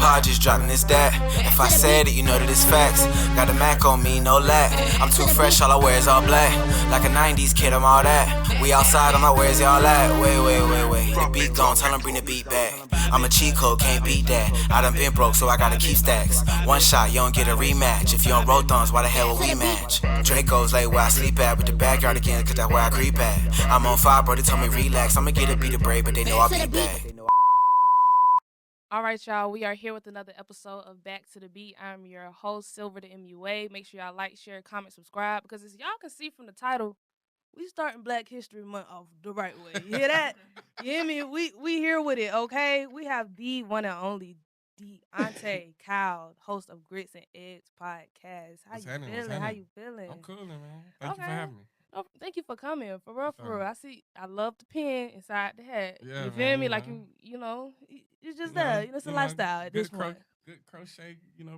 pod just dropping this that. If I said it, you know that it's facts. Got a Mac on me, no lack. I'm too fresh, all I wear is all black. Like a 90s kid, I'm all that. We outside, I'm like, where's y'all at? Wait. The beat gone, tell them bring the beat back. I'm a cheat code, can't beat that. I done been broke, so I gotta keep stacks. One shot, you don't get a rematch. If you don't roll thumbs, why the hell would we match? Draco's like where I sleep at, with the backyard again, cause that's where I creep at. I'm on fire, bro, they tell me relax. I'ma get a beat of brave, but they know I'll be back. All right, y'all, we are here with another episode of Back to the Beat. I'm your host, Silver the MUA. Make sure y'all like, share, comment, subscribe, because as y'all can see from the title, we starting Black History Month off the right way. You hear that? You hear me? We here with it, okay? We have the one and only Deante Page, host of Grits and Eggs podcast. How you feeling? I'm coolin', man. Thank you for having me. No, thank you for coming. For real. I love the pen inside the hat. Yeah, you feel me? man. Like you know, it's just that. It's a lifestyle at this point. Good crochet,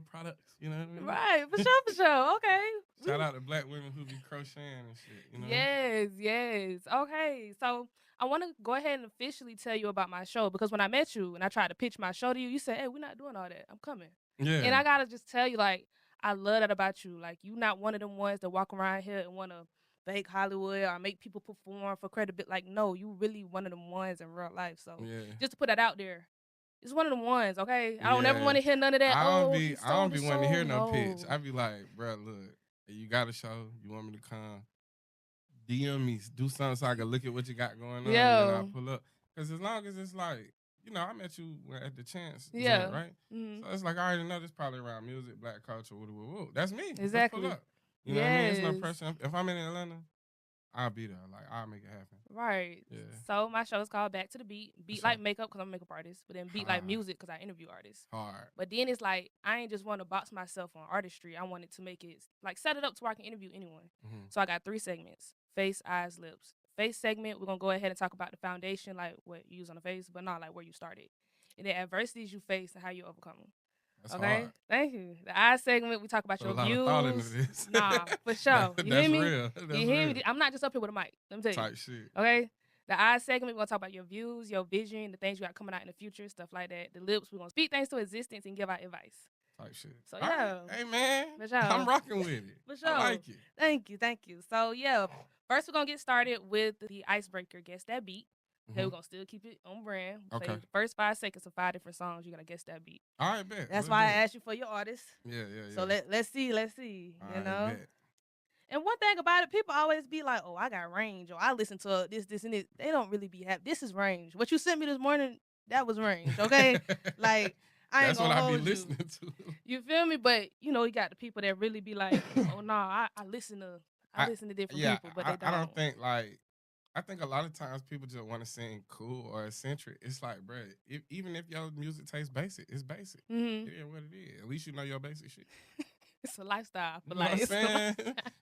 products. You know what I mean? Right, for sure. Okay. Shout out to black women who be crocheting and shit. Yes. Okay, so I want to go ahead and officially tell you about my show, because when I met you and I tried to pitch my show to you, you said, "Hey, we're not doing all that. I'm coming." Yeah. And I gotta just tell you, like, I love that about you. Like, you not one of them ones that walk around here and want to fake Hollywood or make people perform for credit. Like, no, you really one of them ones in real life. So just to put that out there, it's one of them ones, okay? I don't ever want to hear none of that. I don't be wanting to hear no No. pitch. I be like, bro, look, you got a show, you want me to come, DM me, do something so I can look at what you got going on, and I'll pull up. Because as long as it's like, I met you at the Chance joint, right? Mm-hmm. So it's like, I already know this probably around music, black culture, woo. That's me. Exactly. Let's pull up. You know what I mean? It's no pressure. If I'm in Atlanta, I'll be there. Like, I'll make it happen. Right. Yeah. So my show is called Back to the Beat. Beat like makeup, because I'm a makeup artist, but then beat like music, because I interview artists. Hard. But then it's like, I ain't just want to box myself on artistry. I wanted to make it, like, set it up to where I can interview anyone. Mm-hmm. So I got 3 segments: face, eyes, lips. Face segment, we're going to go ahead and talk about the foundation, like what you use on the face, but not like where you started. And the adversities you face and how you overcome them. That's okay? hard. Thank you. The eye segment, we talk about your views. A lot of thought into this. Nah, for sure. You hear me? Real. You hear me? I'm not just up here with a mic. Let me tell you. Type shit. Okay? The eye segment, we're going to talk about your views, your vision, the things you got coming out in the future, stuff like that. The lips, we're going to speak things to existence and give out advice. Type shit. So, yeah. Right. Hey, man. For sure. I'm rocking with it. For sure. I like it. Thank you. So, yeah. First, we're going to get started with the icebreaker, Guess That Beat. Okay, we're going to still keep it on brand. Okay. Say the first 5 seconds of 5 different songs, you're going to guess that beat. All right, bet. That's why I asked you for your artists. Yeah. So let's see, All right, bet. And one thing about it, people always be like, oh, I got range, or I listen to this, and this. They don't really be happy. This is range. What you sent me this morning, that was range, okay? Like, I ain't That's gonna what I hold be listening to. You feel me? But, you got the people that really be like, oh, no, I listen to different people, but they don't. I don't think, like, I think a lot of times people just want to sing cool or eccentric. It's like, bro, even if your music tastes basic, it's basic. Mm-hmm. It is what it is. At least you know your basic shit. It's a lifestyle. You know what I'm saying?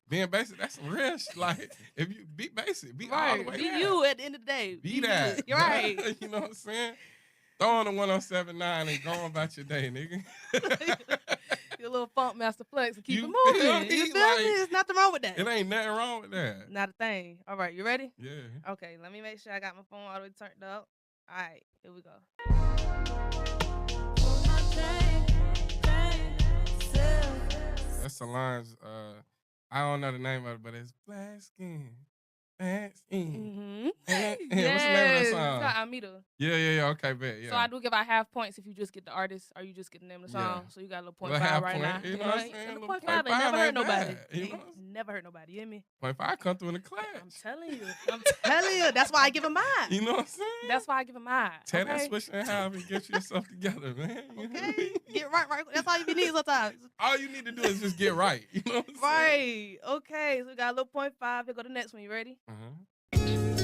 Being basic, that's some real shit. Like, if you be basic, be all the way Be down. you at the end of the day. Be that. You're right. You know what I'm saying? Throwing the 1079 and going about your day, nigga. Your little funk master flex and keep it moving. You feel me? There's nothing wrong with that. It ain't nothing wrong with that. Not a thing. All right, you ready? Yeah. Okay, let me make sure I got my phone all the way turned up. All right, here we go. That's Solange's, I don't know the name of it, but it's Black Skin. Mm-hmm. What's the name of that song? It's called Amita. Yeah, okay, bet, yeah. So I do give out half points if you just get the artist or you just get the name of the song. Yeah. So you got a little Well, 0.5 right point, now. You know what I'm saying? 0.5 ain't never hurt nobody. You know? Never hurt nobody, you hear me? 0.5 come through in the class. I'm telling you. That's why I give him mine. You know what I'm saying? That's why I give him mine. Tear that switch in half and get yourself together, man. Okay. Get right. That's all you need sometimes. All you need to do is just get right. You know what I'm saying? Right. Okay, so we got a little 0.5. Here go the next one. You ready?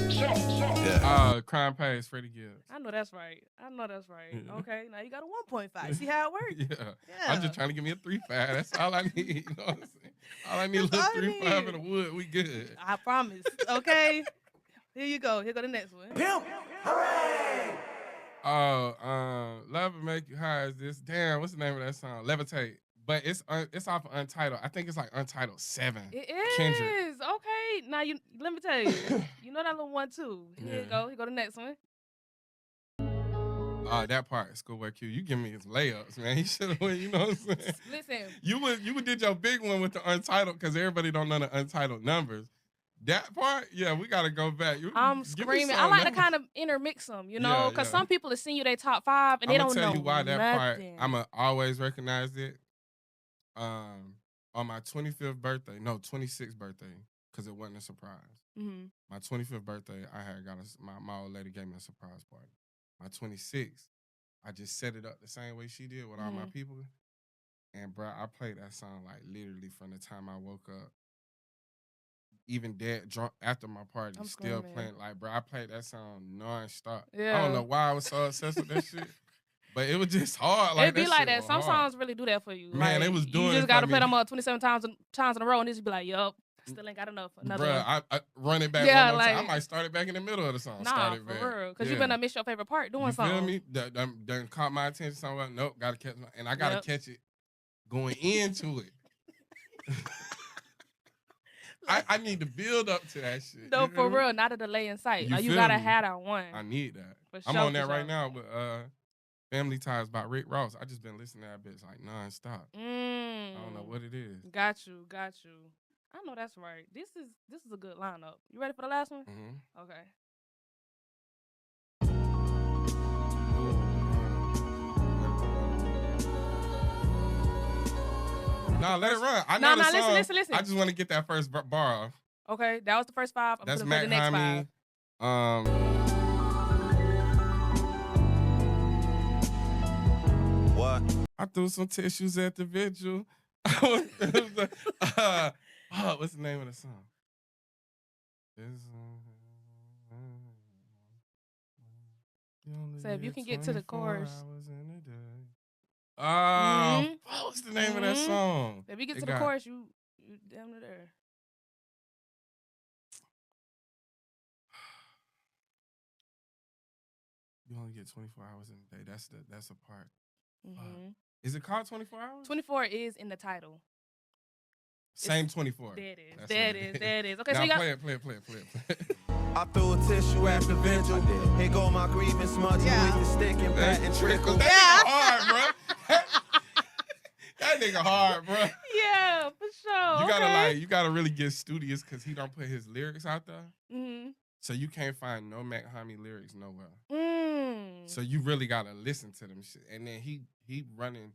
Yeah. Crime Pays, Freddie Gibbs. I know that's right. Yeah. Okay, now you got a 1.5. See how it works? Yeah. I'm just trying to give me a 3.5. That's all I need. You know what I'm saying? All I need is a little 3.5 in the wood. We good. I promise. Okay. Here you go. Here go the next one. Pimp, hooray! Love Will Make You High is this. Damn, what's the name of that song? Levitate. But it's off of Untitled. I think it's like Untitled 7. It is. Kendrick. Okay. Now, let me tell you. You know that little one, too. Here you go. Here go the next one. That part, Schoolboy Q. You give me his layups, man. He should have went, you know what I'm saying? Listen. You would did your big one with the Untitled because everybody don't know the Untitled numbers. That part, yeah, we got to go back. I'm screaming. I like to kind of intermix them, you know, because some people have seen you, they top 5, and they don't know. I'm going to tell you why that part, I'm going to always recognize it. On my 25th birthday, no, 26th birthday, because it wasn't a surprise. Mm-hmm. My 25th birthday, I had got my old lady gave me a surprise party. My 26th, I just set it up the same way she did with all my people. And, bro, I played that song, like, literally from the time I woke up. Even dead drunk after my party, still playing. Like, bro, I played that song nonstop. Yeah. I don't know why I was so obsessed with that shit. But it was just hard. Like, it'd be like that. Some songs really do that for you. Man, like, they was doing it. You just got to play them up 27 times in a row, and just be like, yup, still ain't got enough. Another one. I run it back one more time. I might start it back in the middle of the song. Nah, for real. Because you better miss your favorite part doing something. You feel me? Done caught my attention. Something like, nope, got to catch my, and I got to catch it going into it. I need to build up to that shit. No, for real. Not a delay in sight. You got to have that one. I need that. I'm on that right now with Family Ties by Rick Ross. I just been listening to that bitch like nonstop. I don't know what it is. Got you. I know that's right. This is a good lineup. You ready for the last one? Mm-hmm. Okay. No, let it run. I know the song. Listen. I just want to get that first bar off. Okay, that was the first 5. That's Mac the next Homie. 5. What? I threw some tissues at the vigil. What's the name of the song? So if you can get to the chorus. What's the name of that song? If you get to the chorus, you damn near there. You only get 24 hours in a day. That's a part. Is it called 24 hours? 24 is in the title. Same 24. That is. Okay, now so you got... play it. I threw a tissue at the vigil. Here go my grievance smudge with the stick and pat and trickle. That nigga hard, bro. That nigga hard, bro. Yeah, for sure. You gotta really get studious because he don't put his lyrics out there. Mm-hmm. So you can't find no Mac Homie lyrics nowhere. So you really gotta listen to them shit. And then he running.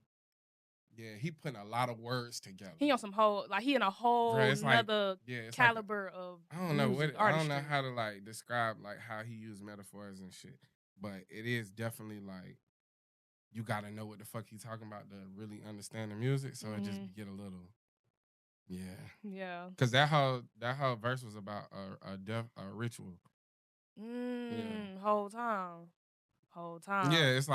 Yeah, he putting a lot of words together. He on some whole, he in a whole another caliber of I don't know how to describe how he used metaphors and shit. But it is definitely you gotta know what the fuck he's talking about to really understand the music. So it just get a little, yeah. Cause that whole verse was about a ritual. Whole time. Yeah, it's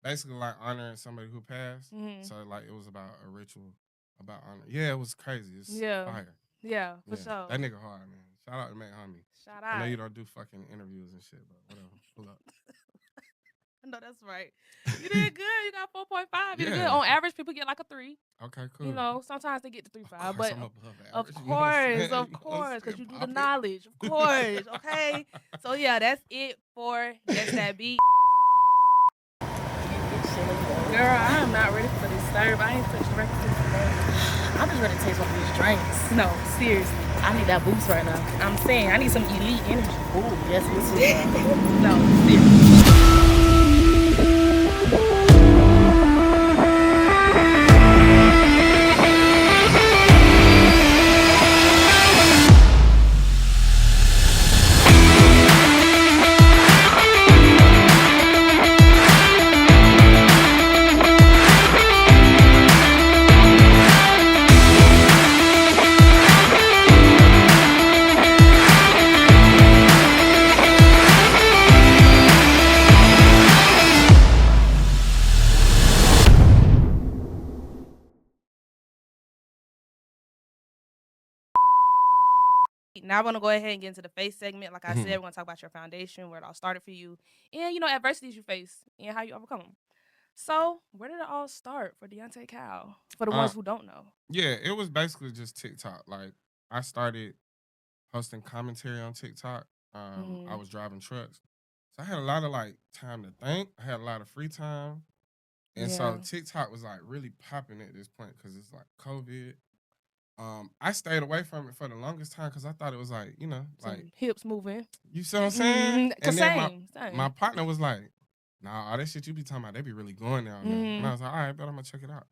basically honoring somebody who passed. So it was about a ritual about honor. Yeah, it was crazy. It's fire. Yeah, for sure. That nigga hard, man. Shout out to Mac Homie. Shout out. I know you don't do fucking interviews and shit, but whatever. Pull up. I know that's right. You did good. You got 4.5. You did good. On average, people get a 3. Okay, cool. You know, sometimes they get to 3.5, but I'm above average, of course, because you do the knowledge, of course. Okay, so yeah, that's it for That's That Beat. Girl, I am not ready for this serve. I ain't touched the record since today. I'm just ready to taste one of these drinks. No, seriously. I need that boost right now. I'm saying, I need some elite energy. Ooh, yes, this is No, seriously. Now I'm going to go ahead and get into the face segment. Like I said, we're going to talk about your foundation, where it all started for you, and, adversities you face and how you overcome them. So where did it all start for Deante Cal, for the ones who don't know? Yeah, it was basically just TikTok. I started posting commentary on TikTok. I was driving trucks. So I had a lot of like time to think. I had a lot of free time. And so TikTok was like really popping at this point because it's like COVID. I stayed away from it for the longest time because I thought it was like, you know, Some like hips moving. you see what I'm saying? And then same. my partner was like, nah, all that shit you be talking about, they be really going down there. And I was like, all right, but I'm gonna check it out.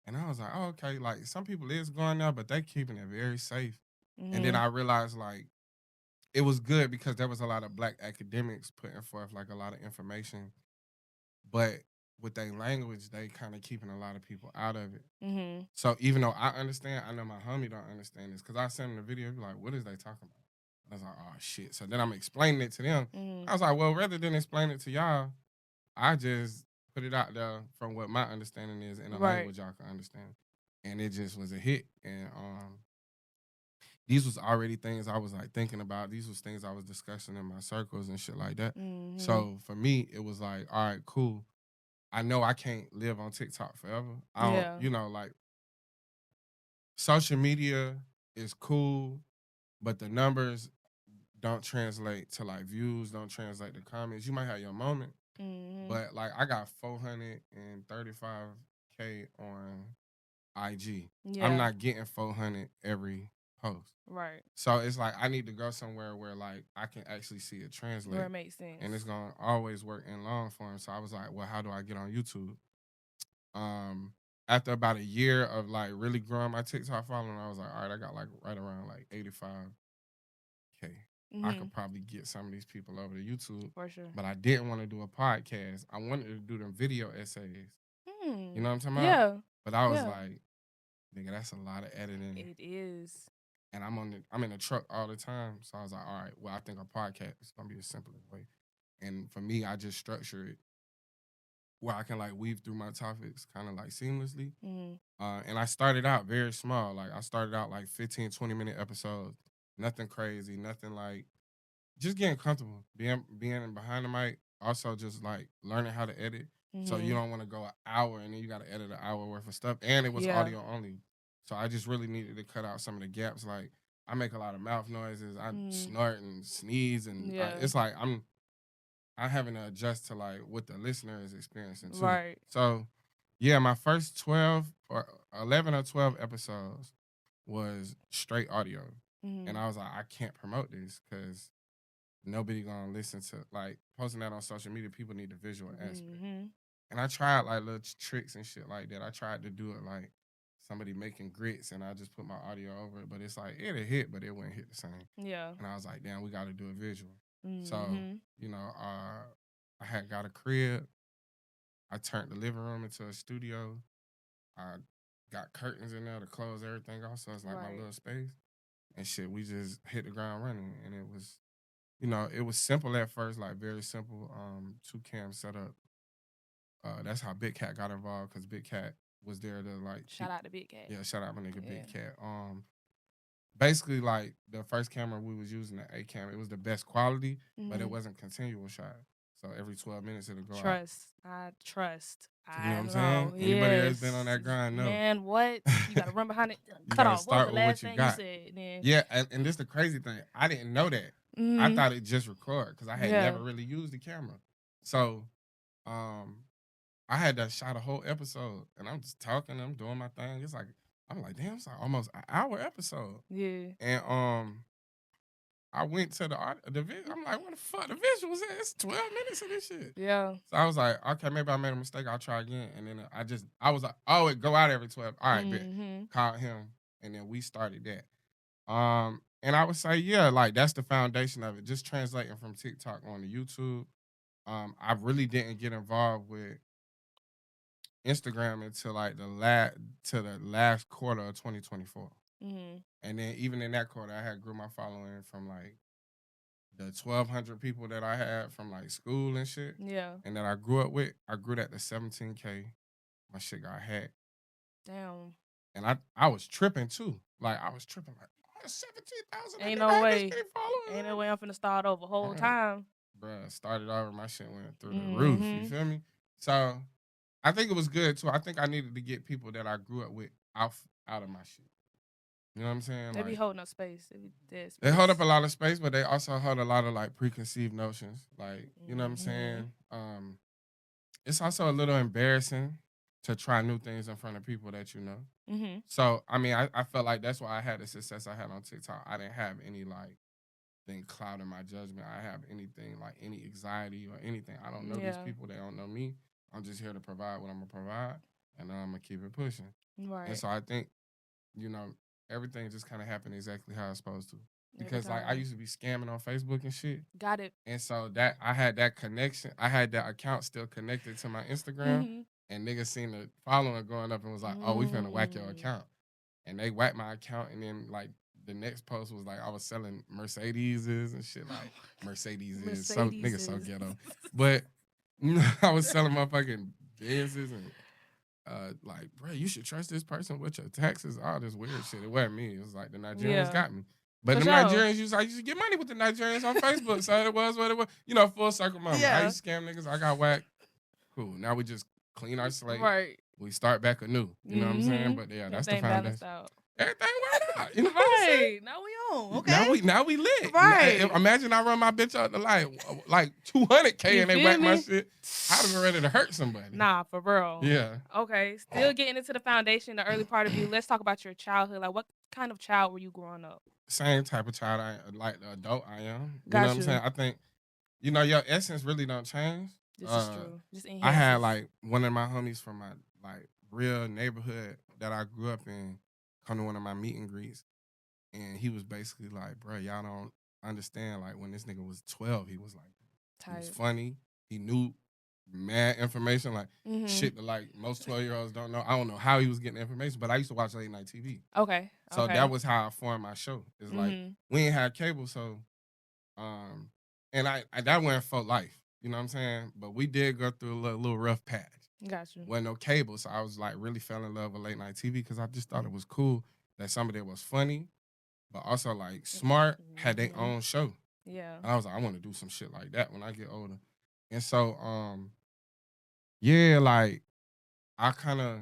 And I was like, oh, okay, like some people is going there, but they keeping it very safe. And then I realized like it was good because there was a lot of black academics putting forth like a lot of information, but with their language, they kind of keeping a lot of people out of it. So even though I understand, I know my homie don't understand this because I sent him the video, be like, what is they talking about? I was like, oh shit. So then I'm explaining it to them. I was like, well, rather than explain it to y'all, I just put it out there from what my understanding is in a language y'all can understand. And it just was a hit. And these was already things I was like thinking about. These was things I was discussing in my circles and shit like that. So for me, it was like, all right, cool. I know I can't live on TikTok forever. I don't, you know, like social media is cool, but the numbers don't translate to like views, don't translate to comments. You might have your moment, but like I got 435K on IG. I'm not getting 400 every post. Right. So it's like I need to go somewhere where like I can actually see it translate. Where it makes sense. And it's gonna always work in long form. So I was like, well, how do I get on YouTube? After about a year of like really growing my TikTok following, I was like, all right, I got like right around like 85K. I could probably get some of these people over to YouTube. For sure. But I didn't want to do a podcast. I wanted to do them video essays. You know what I'm talking about? Yeah. But I was like, nigga, that's a lot of editing. It is. And I'm in the truck all the time. So I was like, all right, well, I think a podcast is gonna be a simpler way. And for me, I just structure it where I can like weave through my topics kind of like seamlessly. And I started out very small. Like I started out like 15, 20-minute episodes. Nothing crazy, nothing like just getting comfortable. Being behind the mic. Also just like learning how to edit. So you don't want to go an hour and then you got to edit an hour worth of stuff. And it was audio only. So I just really needed to cut out some of the gaps. Like I make a lot of mouth noises. I snort and sneeze. And it's like I'm having to adjust to like what the listener is experiencing too. Right. So yeah, my first 11 or 12 episodes was straight audio. And I was like, I can't promote this because nobody gonna listen to like posting that on social media. People need the visual aspect. And I tried like little tricks and shit like that. I tried to do it like somebody making grits and I just put my audio over it. But it's like, it'll hit, but it wouldn't hit the same. Yeah. And I was like, damn, we got to do a visual. So, you know, I had got a crib. I turned the living room into a studio. I got curtains in there to close everything off. So it's like my little space. And shit, we just hit the ground running. And it was, you know, it was simple at first, like very simple 2-cam setup. That's how Big Cat got involved because Big Cat was there to like shout out to Big Cat. Yeah, shout out my nigga Big Cat. Basically like the first camera we was using, the A-cam, it was the best quality, but it wasn't continual shot. So every 12 minutes it'll go out. I trust. You know what I'm saying? Anybody that's been on that grind know. Man, what? You gotta run behind it. You Cut gotta off. start What was the with last what you thing got. you said? Then? Yeah, and this the crazy thing. I didn't know that. I thought it just record because I had never really used the camera. So I had to shot a whole episode and I'm just talking, I'm doing my thing. It's like, I'm like, damn, it's like almost an hour episode. Yeah. And I went to the video. I'm like, what the fuck? The visuals at? It's 12 minutes of this shit. Yeah. So I was like, okay, maybe I made a mistake. I'll try again. And then I was like, oh, it go out every 12. All right, bet. Called him. And then we started that. And I would say, yeah, like that's the foundation of it. Just translating from TikTok on to YouTube. I really didn't get involved with Instagram until like the last quarter of 2024. And then even in that quarter, I had grew my following from like the 1,200 people that I had from like school and shit. Yeah. And that I grew up with. I grew that to 17K. My shit got hacked. Damn. And I was tripping too. Like I was tripping like, 17,000. Ain't no way. Ain't no way I'm finna start over whole time. Bruh, started over. My shit went through the roof. You feel me? So I think it was good too. I think I needed to get people that I grew up with out of my shit. You know what I'm saying? They be Like, holding up space. They be dead space. they hold up a lot of space, but they also hold a lot of like preconceived notions. Like, you know what I'm saying? It's also a little embarrassing to try new things in front of people that you know. Mm-hmm. So, I mean, I felt like that's why I had the success I had on TikTok. I didn't have any like thing clouding my judgment. I have anything like any anxiety or anything. I don't know these people. They don't know me. I'm just here to provide what I'm gonna provide, and I'm gonna keep it pushing. Right. And so I think, you know, everything just kind of happened exactly how it's supposed to. Because like I used to be scamming on Facebook and shit. Got it. And so that I had that connection. I had that account still connected to my Instagram. And niggas seen the following going up and was like, oh, we finna whack your account. And they whacked my account, and then like the next post was like I was selling Mercedeses and shit, like Mercedes. So niggas so ghetto. But I was selling motherfucking Benzes and like, bro, you should trust this person with your taxes, all this weird shit. It wasn't me. It was like the Nigerians got me. But the Nigerians, I used to get money with the Nigerians on Facebook, so it was what it was. You know, full circle moment. I used to scam niggas. I got whacked. Cool. Now we just clean our slate. Right. We start back anew. You know what I'm saying? But yeah, that's the foundation. Everything worked out. You know what I'm saying? Now we on. Okay. Now we lit. Right. Imagine I run my bitch out the light like 200K and they whack my shit. I'd have been ready to hurt somebody. Nah, for real. Yeah. Okay. Still getting into the foundation, the early part of you. Let's talk about your childhood. Like, what kind of child were you growing up? Same type of child like the adult I am. You Got know what I'm saying? I think, you know, your essence really don't change. This is true. Just I had like one of my homies from my like real neighborhood that I grew up in come to one of my meet and greets, and he was basically like, bro, y'all don't understand. Like when this nigga was 12, he was like, he was funny. He knew mad information, like shit that like most 12-year-olds don't know. I don't know how he was getting information, but I used to watch late night TV. Okay. So that was how I formed my show. It's like we ain't had cable, so and I that went for life. You know what I'm saying? But we did go through a little rough patch. Got you. Wasn't no cable, so I was like really fell in love with late night TV because I just thought it was cool that some of it was funny, but also like smart, had their own show. Yeah. And I was like, I want to do some shit like that when I get older. And so, yeah, like I kind of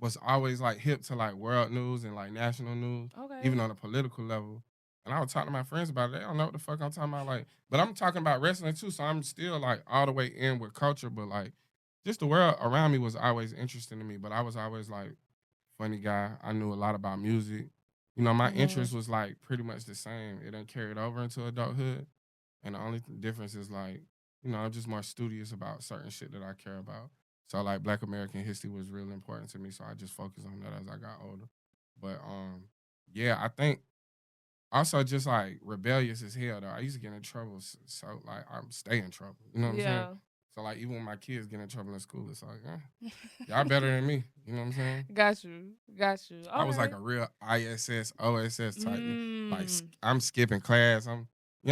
was always like hip to like world news and like national news, even on a political level. And I would talk to my friends about it. They don't know what the fuck I'm talking about. Like, but I'm talking about wrestling too, so I'm still like all the way in with culture. But like, just the world around me was always interesting to me. But I was always like funny guy. I knew a lot about music. You know, my interest was like pretty much the same. It didn't carry it over into adulthood. And the only difference is like, you know, I'm just more studious about certain shit that I care about. So like Black American history was really important to me. So I just focused on that as I got older. But yeah, I think also just like rebellious as hell though. I used to get in trouble, so like I'm stay in trouble. You know what I'm saying? So like even when my kids get in trouble in school, it's like, y'all better than me. You know what I'm saying? Got you. I was like a real ISS, OSS type. Like I'm skipping class. You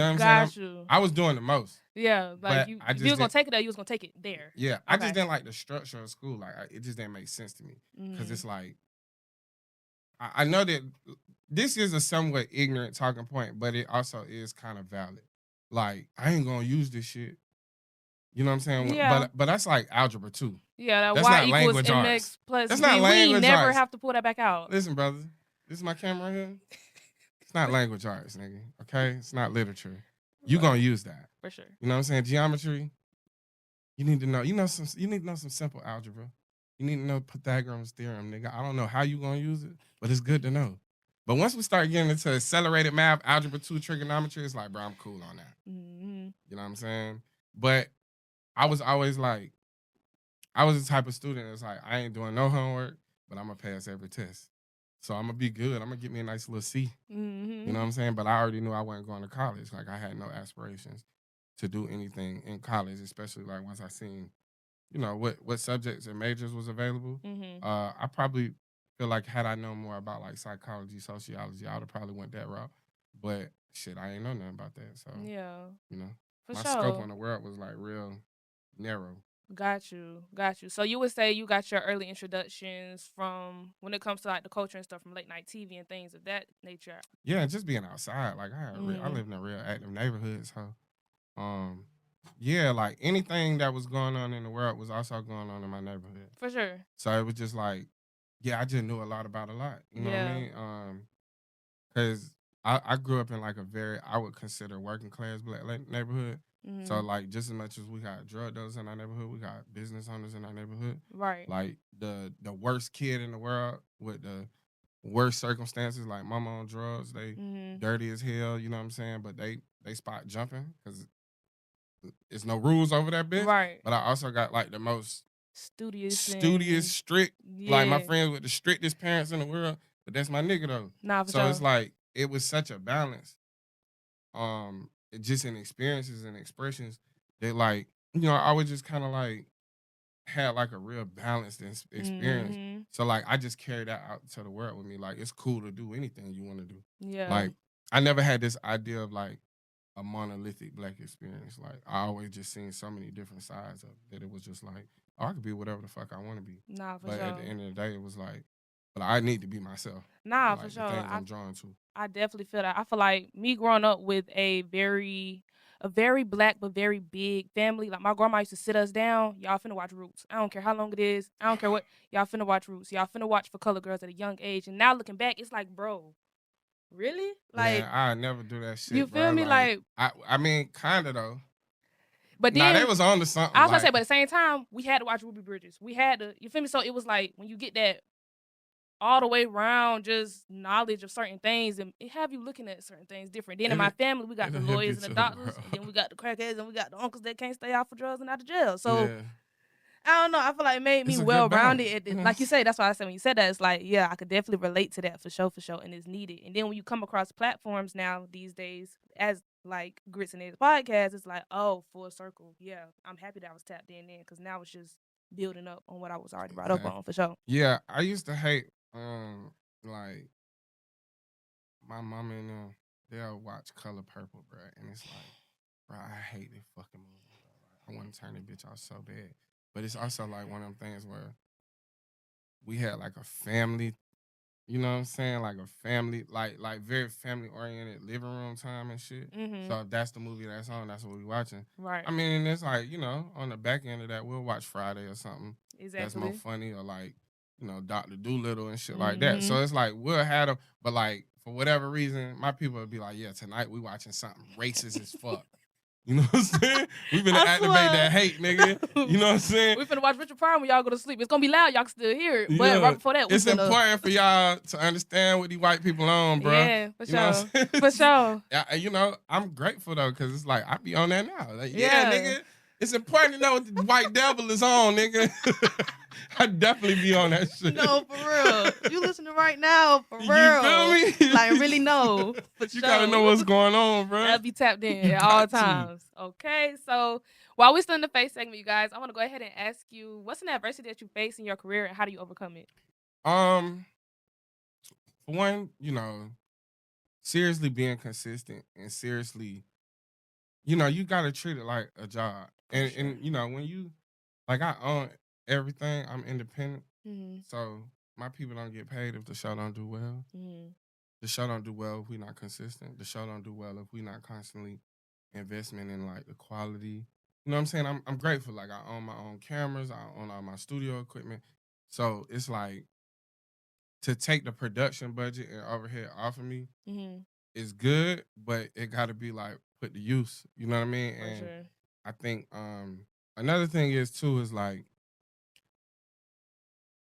know what I'm saying? I was doing the most. Yeah, like if you was gonna take it there, you was gonna take it there. Yeah, I just didn't like the structure of school. Like it just didn't make sense to me because it's like I know that this is a somewhat ignorant talking point, but it also is kind of valid. Like I ain't gonna use this shit. You know what I'm saying? Yeah. But that's like algebra too. Yeah, that's y not equals language mx arts. plus That's b. not language We never arts. have to pull that back out. Listen, brother, this is my camera right here. It's not language arts, nigga. Okay, it's not literature. You gonna use that for sure. You know what I'm saying? Geometry. You need to know. You need to know some simple algebra. You need to know Pythagoras theorem, nigga. I don't know how you gonna use it, but it's good to know. But once we start getting into accelerated math, algebra 2, trigonometry, it's like, bro, I'm cool on that. You know what I'm saying? But I was always like, I was the type of student that's like, I ain't doing no homework, but I'm gonna pass every test. So I'm gonna be good. I'm gonna get me a nice little C. You know what I'm saying? But I already knew I wasn't going to college. Like I had no aspirations to do anything in college, especially like once I seen, you know, what subjects and majors was available. I probably feel like had I known more about like psychology, sociology, I would have probably went that route. But shit, I ain't know nothing about that. So yeah, you know, for my sure. scope on the world was like real narrow. Got you. So you would say you got your early introductions from when it comes to like the culture and stuff from late night TV and things of that nature. Yeah, just being outside. Like I lived in a real active neighborhood, so yeah, like anything that was going on in the world was also going on in my neighborhood. For sure. So it was just like, yeah, I just knew a lot about a lot. You know what I mean? because I grew up in like a very, I would consider working class black neighborhood. So like just as much as we got drug dealers in our neighborhood, we got business owners in our neighborhood. Right. Like the worst kid in the world with the worst circumstances, like mama on drugs, they dirty as hell, you know what I'm saying? But they spot jumping because it's no rules over that bitch. Right. But I also got like the most Studious, strict, like my friends with the strictest parents in the world. But that's my nigga though. Nah, for so sure. it's like it was such a balance, just in experiences and expressions that like I would just kind of like had like a real balanced experience. So like I just carried that out to the world with me. Like it's cool to do anything you want to do. Yeah. Like I never had this idea of like a monolithic black experience. Like I always just seen so many different sides of it that it was just like, oh, I could be whatever the fuck I want to be. Nah, for but sure. At the end of the day, it was like, but I need to be myself. Nah, like, for sure. The things I'm drawn to. I definitely feel that. I feel like me growing up with a very black but very big family. Like my grandma used to sit us down. Y'all finna watch Roots. I don't care how long it is. I don't care what. Y'all finna watch Roots. Y'all finna watch For Color Girls at a young age. And now looking back, it's like, bro, really? Like, man, I never do that shit. You feel bro. me? Like I mean, kind of though. But then they was on to something. I was gonna say, but at the same time, we had to watch Ruby Bridges. We had to. You feel me? So it was like when you get that all the way around just knowledge of certain things, and it have you looking at certain things different. Then in my family, we got the lawyers and the doctors, and then we got the crackheads, and we got the uncles that can't stay out for drugs and out of jail. So I don't know. I feel like it made me well-rounded. Like you say, that's why I said when you said that, it's like, yeah, I could definitely relate to that for sure, and it's needed. And then when you come across platforms now these days, as like Grits and Eggs podcast, it's like, oh, full circle. Yeah, I'm happy that I was tapped in because now it's just building up on what I was already brought up on for sure. Yeah, I used to hate like my mama and them. They'll watch Color Purple, bro, and it's like, bro, I hate this fucking movie, bro. Like, I want to turn that bitch off so bad. But it's also like one of them things where we had like a family, you know what I'm saying? Like a family, like very family oriented living room time and shit. So if that's the movie that's on, that's what we watching. Right. I mean, it's like, on the back end of that, we'll watch Friday or something. Exactly. That's more funny, or like, Dr. Doolittle and shit like that. So it's like we'll have them, but like for whatever reason, my people would be like, yeah, tonight we watching something racist as fuck. You know what I'm saying? We finna activate that hate, nigga. You know what I'm saying? We finna watch Richard Pryor when y'all go to sleep. It's gonna be loud. Y'all can still hear it. But right before that, it's important for y'all to understand what these white people on, bro. Yeah, for sure. For sure. I'm grateful though, because it's like I be on that now. Like, yeah, nigga. It's important to know what the white devil is on, nigga. I definitely be on that shit. No, for real. You listening right now, for real. You feel me? Like, really know. For you gotta know what's going on, bro. Gotta be tapped in at all times. Okay, so while we're still in the face segment, you guys, I want to go ahead and ask you, what's an adversity that you face in your career and how do you overcome it? For one, seriously being consistent and seriously, you gotta treat it like a job. And when you, like, I own everything, I'm independent. So my people don't get paid if the show don't do well. The show don't do well if we're not consistent. The show don't do well if we're not constantly investment in like the quality. You know what I'm saying? I'm grateful. Like I own my own cameras, I own all my studio equipment. So it's like to take the production budget and overhead off of me is good, but it gotta be like put to use. You know what I mean? For sure. I think another thing is too is like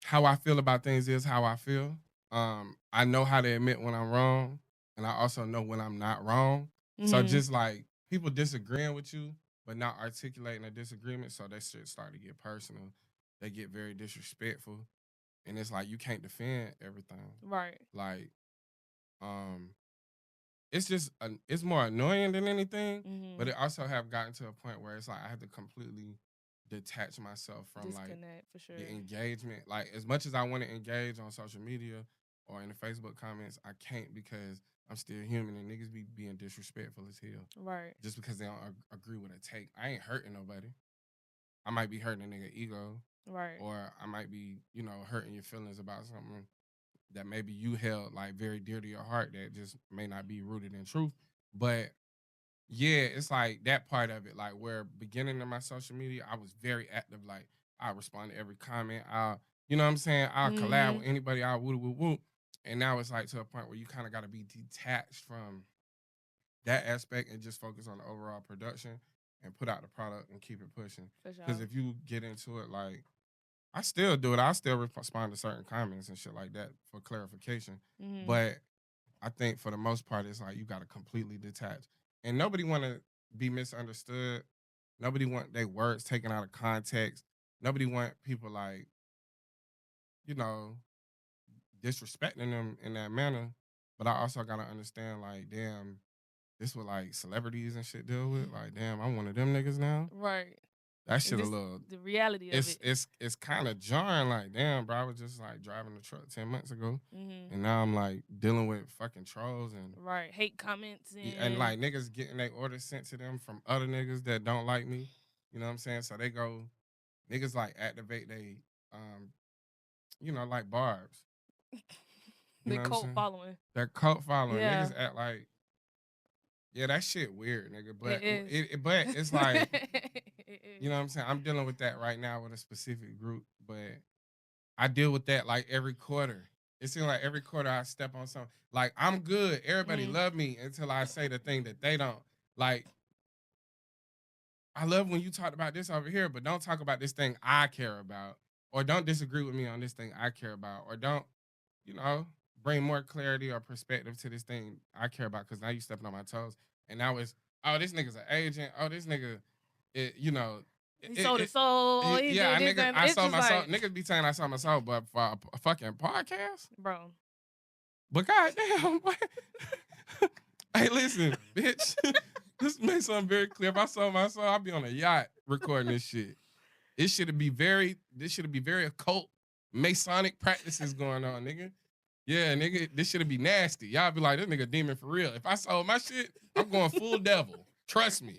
how I feel about things is how I feel. I know how to admit when I'm wrong, and I also know when I'm not wrong. So just like people disagreeing with you, but not articulating a disagreement, so that shit start to get personal. They get very disrespectful, and it's like you can't defend everything. Right. Like, it's just it's more annoying than anything, but it also have gotten to a point where it's like I have to completely detach myself from disconnect, for sure. The engagement. Like as much as I want to engage on social media or in the Facebook comments, I can't because I'm still human and niggas be being disrespectful as hell. Right. Just because they don't agree with a take. I ain't hurting nobody. I might be hurting a nigga ego. Right. Or I might be, hurting your feelings about something that maybe you held like very dear to your heart that just may not be rooted in truth. But yeah, it's like that part of it, like where beginning of my social media, I was very active. Like I respond to every comment. You know what I'm saying? I'll collab with anybody. I'll woo. And now it's like to a point where you kind of got to be detached from that aspect and just focus on the overall production and put out the product and keep it pushing. Because if you get into it, like, I still do it. I still respond to certain comments and shit like that for clarification. Mm-hmm. But I think for the most part, it's like you got to completely detach. And nobody want to be misunderstood. Nobody want their words taken out of context. Nobody want people like, you know, disrespecting them in that manner. But I also got to understand, like, damn, this what like celebrities and shit deal with. Like, damn, I'm one of them niggas now. Right. That shit a little. The reality of it. It's kind of jarring. Like, damn, bro, I was just like driving the truck 10 months ago, and now I'm like dealing with fucking trolls and hate comments and like niggas getting their orders sent to them from other niggas that don't like me. You know what I'm saying? So they go, niggas like activate they, you know, like barbs. The cult following. That cult following. Yeah. Niggas act like. Yeah, that shit weird, nigga. But it it's like, you know what I'm saying? I'm dealing with that right now with a specific group, but I deal with that like every quarter. It seems like every quarter I step on something. Like, I'm good. Everybody love me until I say the thing that they don't. Like, I love when you talk about this over here, but don't talk about this thing I care about. Or don't disagree with me on this thing I care about. Or don't, you know, bring more clarity or perspective to this thing I care about, because now you stepping on my toes. And now it's, oh, this nigga's an agent. Oh, this nigga, you know. He sold his soul. I sold my soul. Niggas be saying I sold my soul, but for a fucking podcast? Bro. But goddamn, hey, listen, bitch. This makes something very clear. If I sold my soul, I'd be on a yacht recording this shit. This should be very occult, Masonic practices going on, nigga. Yeah, nigga, this should be nasty. Y'all be like, this nigga demon for real. If I sold my shit, I'm going full devil. Trust me.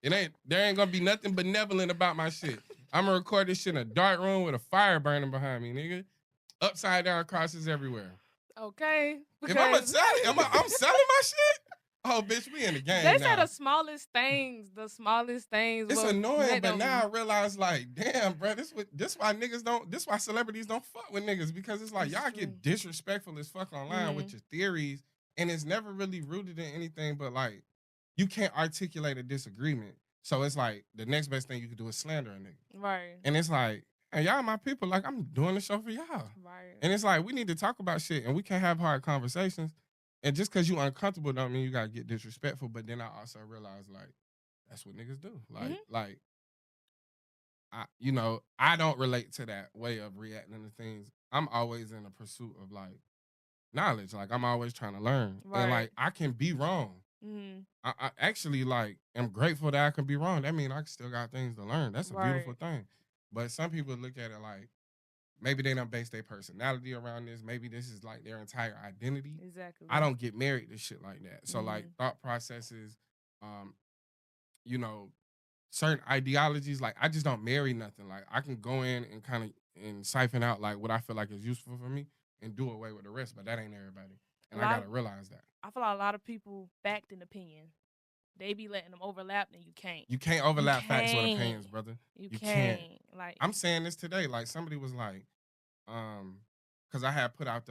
There ain't gonna be nothing benevolent about my shit. I'm gonna record this shit in a dark room with a fire burning behind me, nigga. Upside down crosses everywhere. Okay. If I'm selling, I'm selling my shit. Oh, bitch, we in the game. They now. say the smallest things. It's annoying, but now I realize, like, damn, bro, this why niggas don't. This why celebrities don't fuck with niggas, because it's like y'all get disrespectful as fuck online with your theories, and it's never really rooted in anything but like you can't articulate a disagreement. So it's like the next best thing you can do is slander a nigga. Right. And it's like, hey, y'all my people. Like, I'm doing the show for y'all. Right. And it's like we need to talk about shit, and we can't have hard conversations. And just because you uncomfortable don't mean you gotta get disrespectful. But then I also realize, like, that's what niggas do. Like, I don't relate to that way of reacting to things. I'm always in a pursuit of like knowledge. Like, I'm always trying to learn. Right. And like, I can be wrong. Mm-hmm. I actually like am grateful that I can be wrong. That means I still got things to learn. That's a beautiful thing. But some people look at it like, maybe they don't base their personality around this. Maybe this is like their entire identity. Exactly. I don't get married to shit like that. So like thought processes, you know, certain ideologies, like I just don't marry nothing. Like I can go in and kind of and siphon out like what I feel like is useful for me and do away with the rest, but that ain't everybody. And I gotta realize that. I feel like a lot of people backed in opinion. They be letting them overlap, and you can't. You can't overlap facts with opinions, brother. You can't. Like, I'm saying this today. Like somebody was like, because I had put out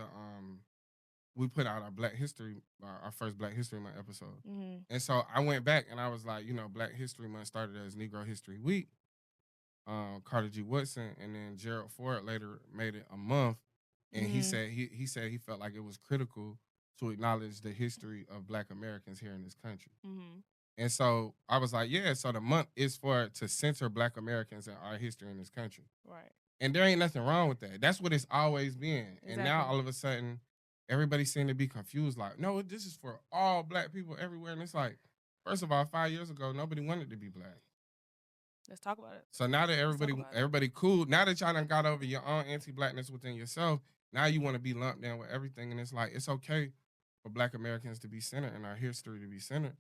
we put out our Black History, our first Black History Month episode, and so I went back and I was like, you know, Black History Month started as Negro History Week. Carter G. Woodson and then Gerald Ford later made it a month, and he said he said he felt like it was critical to acknowledge the history of Black Americans here in this country. And so I was like, yeah, so the month is to center Black Americans and our history in this country. Right. And there ain't nothing wrong with that. That's what it's always been. Exactly. And now all of a sudden, everybody seemed to be confused. Like, no, this is for all Black people everywhere. And it's like, first of all, 5 years ago, nobody wanted to be Black. Let's talk about it. So now that everybody cool, now that y'all done got over your own anti-Blackness within yourself, now you want to be lumped in with everything. And it's like, it's okay for Black Americans to be centered and our history to be centered.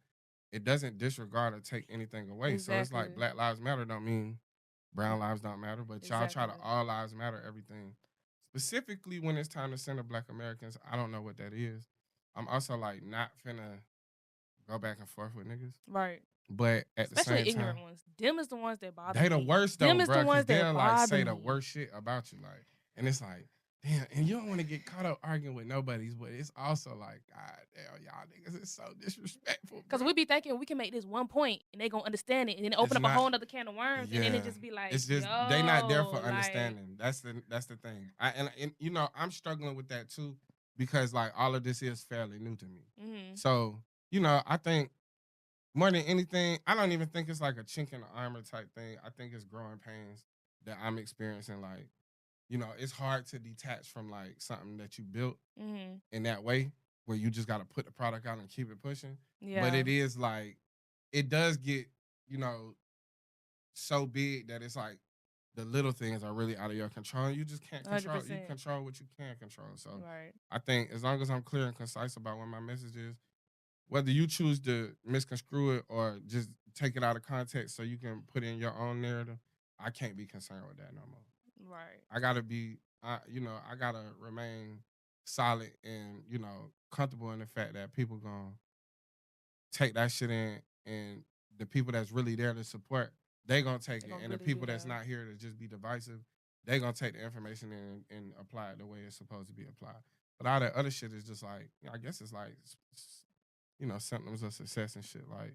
It doesn't disregard or take anything away. Exactly. So it's like Black Lives Matter don't mean brown lives don't matter, but y'all try to all lives matter everything. Specifically when it's time to center Black Americans, I don't know what that is. I'm also like not finna go back and forth with niggas. Right. But at the same time, ignorant ones. Them is the ones that bother me. They the worst though, bro. Them is the ones that like say the worst shit about you. Like, and it's like, damn, and you don't want to get caught up arguing with nobody's, but it's also like, God damn, y'all niggas is so disrespectful. Because we be thinking we can make this one point and they gonna understand it, and then open It's up not, a whole nother can of worms, and then it just be like, it's just yo, they not there for like, understanding. That's the thing. And you know, I'm struggling with that too because like all of this is fairly new to me. mm-hmm. So you know, I think more than anything, I don't even think it's like a chink in the armor type thing. I think it's growing pains that I'm experiencing. Like, you know, it's hard to detach from like something that you built Mm-hmm. in that way where you just got to put the product out and keep it pushing. Yeah. But it is like, it does get, you know, so big that it's like the little things are really out of your control. You just can't control. 100%. You control what you can control. So Right. I think as long as I'm clear and concise about what my message is, whether you choose to misconstrue it or just take it out of context so you can put in your own narrative, I can't be concerned with that no more. Right. I gotta be, you know, I gotta remain solid and, you know, comfortable in the fact that people gonna take that shit in, and the people that's really there to support, they gonna take it. And the people that's not here to just be divisive, they gonna take the information and apply it the way it's supposed to be applied. But all that other shit is just like, I guess it's like, you know, symptoms of success and shit. Like,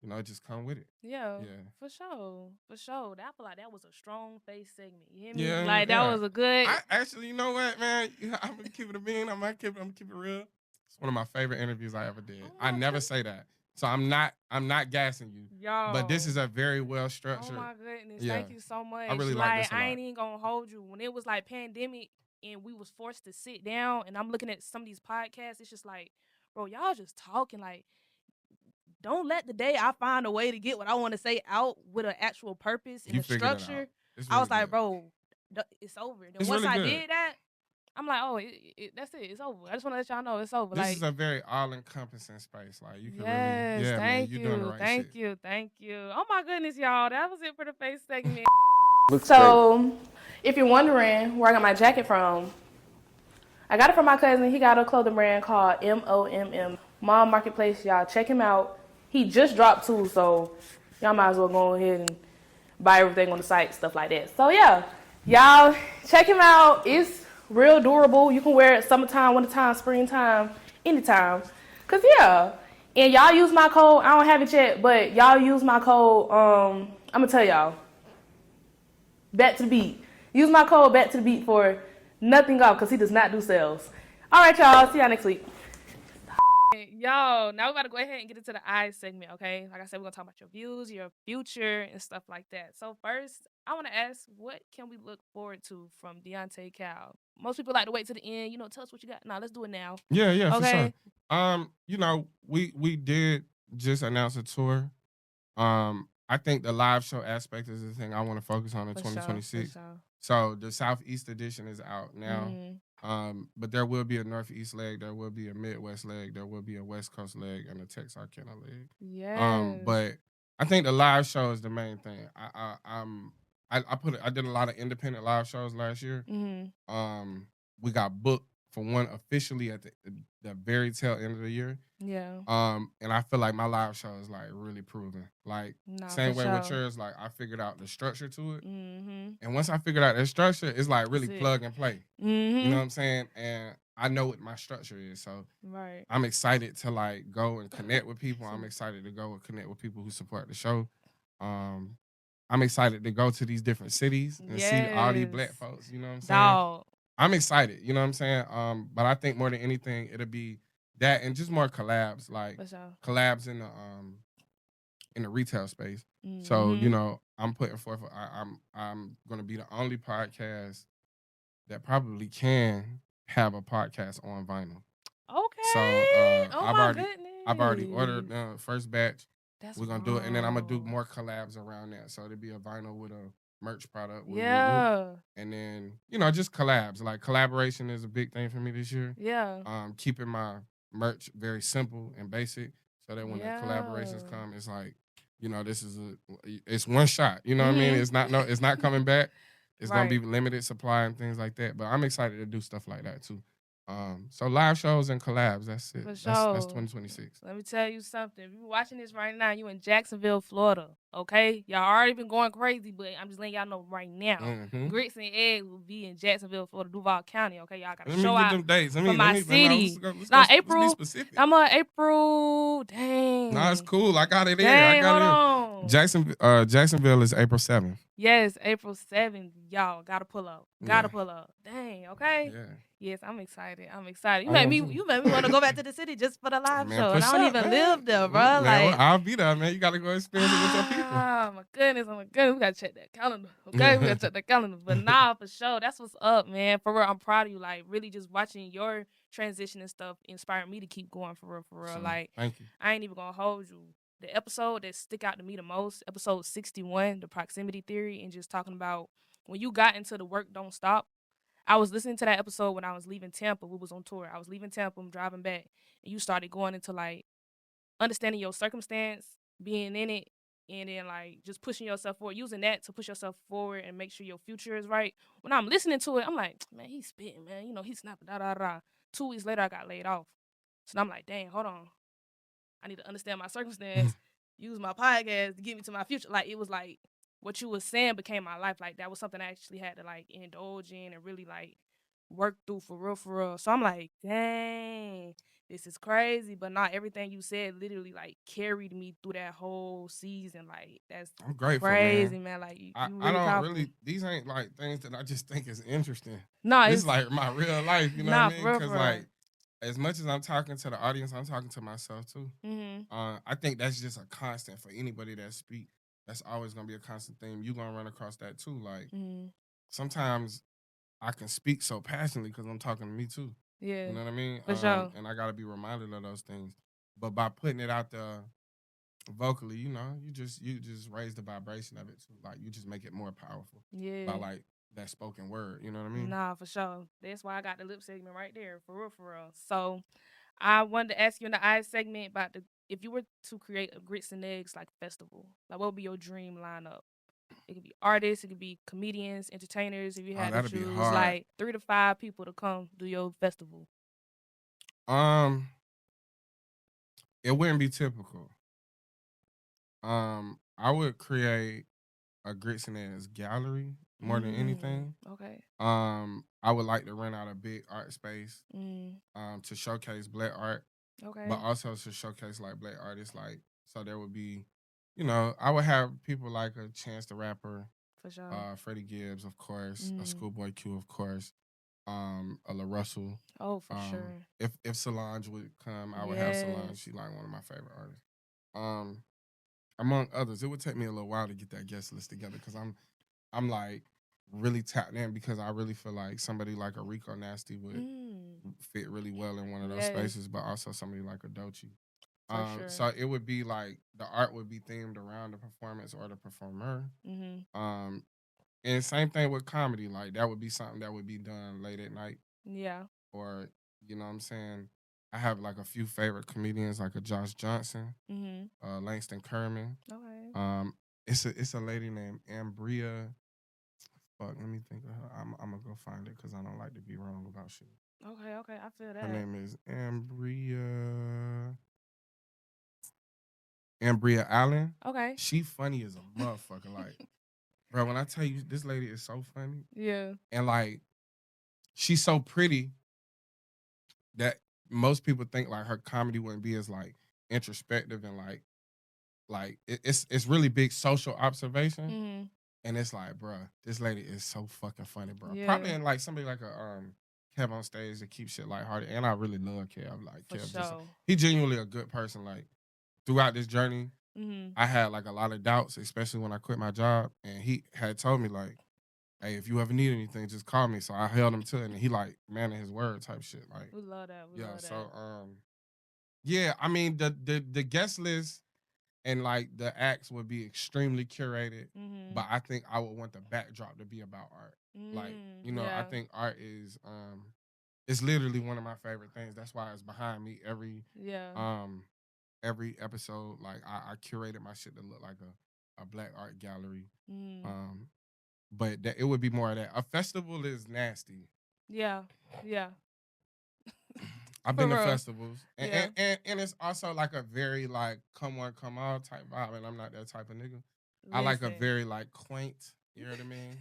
you know, just come with it. Yeah. Yeah. For sure. For sure. I feel like that was a strong face segment. You hear me? Yeah. Like that was a good. I actually, you know what, man? I'm gonna keep it a bean. I'm gonna keep it real. It's one of my favorite interviews I ever did. I never say that. So I'm not gassing you. Yo. But this is a very well structured. Oh my goodness. Yeah. Thank you so much. I really like this a lot. I ain't even gonna hold you. When it was like pandemic and we was forced to sit down and I'm looking at some of these podcasts, it's just like, bro, y'all just talking. Like, don't let the day I find a way to get what I want to say out with an actual purpose and a structure. Really I was like, bro, it's over. Then once I did that, I'm like, oh, that's it. It's over. I just want to let y'all know it's over. This is a very all-encompassing space. Like, you can really, yeah, thank man, you, you're doing the right thank shit. you, thank you. Oh my goodness, y'all, that was it for the face segment. So, if you're wondering where I got my jacket from, I got it from my cousin. He got a clothing brand called MOMM Mom Marketplace. Y'all check him out. He just dropped too, so y'all might as well go ahead and buy everything on the site, stuff like that. So yeah, y'all check him out. It's real durable. You can wear it summertime, wintertime, springtime, anytime. Cause yeah, and y'all use my code. I don't have it yet, but y'all use my code. I'm gonna tell y'all. Back to the beat. Use my code back to the beat for nothing off, cause he does not do sales. All right, y'all. See y'all next week. Yo, now we gotta go ahead and get into the I segment, okay? Like I said, we're gonna talk about your views, your future, and stuff like that. So first, I wanna ask, what can we look forward to from Deante Cal? Most people like to wait to the end, you know, tell us what you got. Nah, let's do it now. Yeah, okay? For sure. You know, we did just announce a tour. I think the live show aspect is the thing I want to focus on in 2026. For sure. So the Southeast edition is out now. But there will be a Northeast leg, there will be a Midwest leg, there will be a West Coast leg, and a Texarkana leg. Yeah. But I think the live show is the main thing. I did a lot of independent live shows last year. We got booked for one officially at the very tail end of the year. Yeah. And I feel like my live show is like really proven. Like same way with yours, like I figured out the structure to it. And once I figured out that structure, it's like really plug and play. You know what I'm saying? And I know what my structure is. So I'm excited to like go and connect with people. I'm excited to go and connect with people who support the show. I'm excited to go to these different cities and see all these black folks. You know what I'm saying? I'm excited. You know what I'm saying? But I think more than anything, it'll be that and just more collabs, like collabs in the retail space. So you know, I'm putting forth. I'm gonna be the only podcast that probably can have a podcast on vinyl. Okay. So I've already ordered the first batch. We're gonna do it, and then I'm gonna do more collabs around that. So it'll be a vinyl with a merch product. And then, you know, just collabs. Like collaboration is a big thing for me this year. Keeping my merch very simple and basic so that when the collaborations come, it's like, you know, it's one shot. You know what I mean? It's not coming back. It's gonna be limited supply and things like that. But I'm excited to do stuff like that too. So live shows and collabs. That's it. For That's sure. 2026. Let me tell you something. If you're watching this right now, you in Jacksonville, Florida. Okay, y'all already been going crazy, but I'm just letting y'all know right now. Mm-hmm. Grits and Eggs will be in Jacksonville, Florida, Duval County. Okay, y'all gotta Let me show get out them dates. for my city. Nah, Let's be April. specific. I'm April. Dang. No, it's cool. I got it in. Dang, hold on. Jacksonville is April 7th. Yes, April 7th. Y'all gotta pull up. Gotta pull up. Dang. Okay. Yeah. Yes, I'm excited. I'm excited. You I made am me. too. You made me want to go back to the city just for the live Man, show, and I don't even live there, bro. Man, Like, well, I'll be there, man. You gotta go experience it with your people. oh my goodness, we gotta check that calendar. Okay, we gotta check that calendar. But nah, for sure, that's what's up, man. For real, I'm proud of you. Like, really, just watching your transition and stuff inspired me to keep going. For real, for real. So, like, thank you. I ain't even gonna hold you. The episode that stick out to me the most, episode 61, the proximity theory, and just talking about when you got into the work don't stop. I was listening to that episode when I was leaving Tampa. We was on tour. I was leaving Tampa, I'm driving back, and you started going into like understanding your circumstance, being in it, and then like just pushing yourself forward, using that to push yourself forward and make sure your future is right. When I'm listening to it, I'm like, man, he's spitting, man. You know, he's snapping, da da da. 2 weeks later, I got laid off. So I'm like, dang, hold on. I need to understand my circumstance, use my podcast to get me to my future. Like, it was like what you was saying became my life. Like, that was something I actually had to like indulge in and really like work through for real, for real. So I'm like, dang, this is crazy. But not everything you said literally like carried me through that whole season. Like, that's I'm grateful, crazy, man. Like, you I really don't powerful. really. These ain't like things that I just think is interesting. No, This it's is like my real life. You know nah, what I mean? for real, Because for real. like, as much as I'm talking to the audience, I'm talking to myself too. Mm-hmm. I think that's just a constant for anybody that speak. That's always gonna be a constant theme. You gonna run across that too. Like, sometimes I can speak so passionately because I'm talking to me too. Yeah, You know what I mean? for sure. And I gotta be reminded of those things. But by putting it out there vocally, you know, you just raise the vibration of it too. Like, you just make it more powerful Yeah. by like that spoken word. You know what I mean? Nah, for sure. That's why I got the lip segment right there. For real, for real. So I wanted to ask you in the eyes segment about if you were to create a grits and eggs like festival, like what would be your dream lineup? It could be artists, it could be comedians, entertainers. If you had to That'd be choose hard. like 3 to 5 people to come do your festival. It wouldn't be typical. I would create a grits and eggs gallery more than anything. Okay. I would like to rent out a big art space to showcase Black art, Okay. but also to showcase like Black artists. Like, so there would be, you know, I would have people like a Chance the Rapper, For sure. Freddie Gibbs, of course, a Schoolboy Q, of course, a La Russell. Oh, for sure. If Solange would come, I would have Solange. She's like one of my favorite artists. Among others, it would take me a little while to get that guest list together because I'm like really tapped in because I really feel like somebody like a Rico Nasty would fit really well in one of those spaces, but also somebody like a Doechii. Sure. So it would be like the art would be themed around the performance or the performer. And same thing with comedy, like that would be something that would be done late at night. Yeah. Or, you know what I'm saying? I have like a few favorite comedians like a Josh Johnson, Langston Kerman. Okay. It's a lady named Ambria. Fuck, let me think of her. I'm gonna go find it because I don't like to be wrong about shit. Okay, I feel that. Her name is Ambria Allen. Okay. She funny as a motherfucker. Like, bro, when I tell you this lady is so funny. Yeah. And like, she's so pretty that most people think like her comedy wouldn't be as like introspective and like it's really big social observation. And it's like, bro, this lady is so fucking funny, bro. Yeah. Probably in like somebody like a Kev on stage that keeps shit lighthearted. And I really love Kev. Like, For Kev, sure. he genuinely a good person. Like, throughout this journey, Mm-hmm. I had like a lot of doubts, especially when I quit my job. And he had told me like, hey, if you ever need anything, just call me. So I held him to it, and he like man of his word type shit. Like, We love that. We love that. So yeah, I mean the guest list and like the acts would be extremely curated, but I think I would want the backdrop to be about art. Like, you know, I think art is it's literally one of my favorite things. That's why it's behind me every episode. Like I curated my shit to look like a Black art gallery. But it would be more of that. A festival is nasty. Yeah. I've For been to real. festivals, Yeah. and it's also like a very like come on, come on type vibe, and I'm not that type of nigga. I like a Listen, very like quaint. You know what I mean?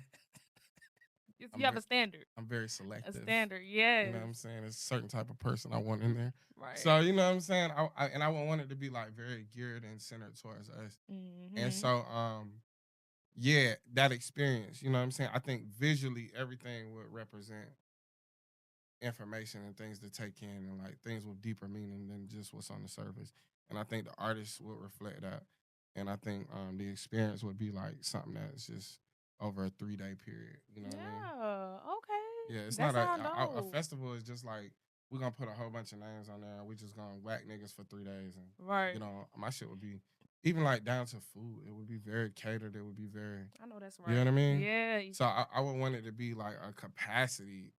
you have a standard. I'm very A selective. standard, You yes. know what I'm saying? It's a certain type of person I want in there. Right. So you know what I'm saying? I want it to be like very geared and centered towards us. And so yeah, that experience, you know what I'm saying? I think visually everything would represent information and things to take in and like things with deeper meaning than just what's on the surface. And I think the artist would reflect that. And I think the experience would be like something that's just over a 3-day period. You know what I mean? Yeah. Okay. Yeah, it's That not sound a dope. festival is just like we're gonna put a whole bunch of names on there and we just gonna whack niggas for 3 days and Right. you know, my shit would be even like down to food. It would be very catered. It would be very I know that's right. you know what I mean? Yeah. So I would want it to be like a capacity.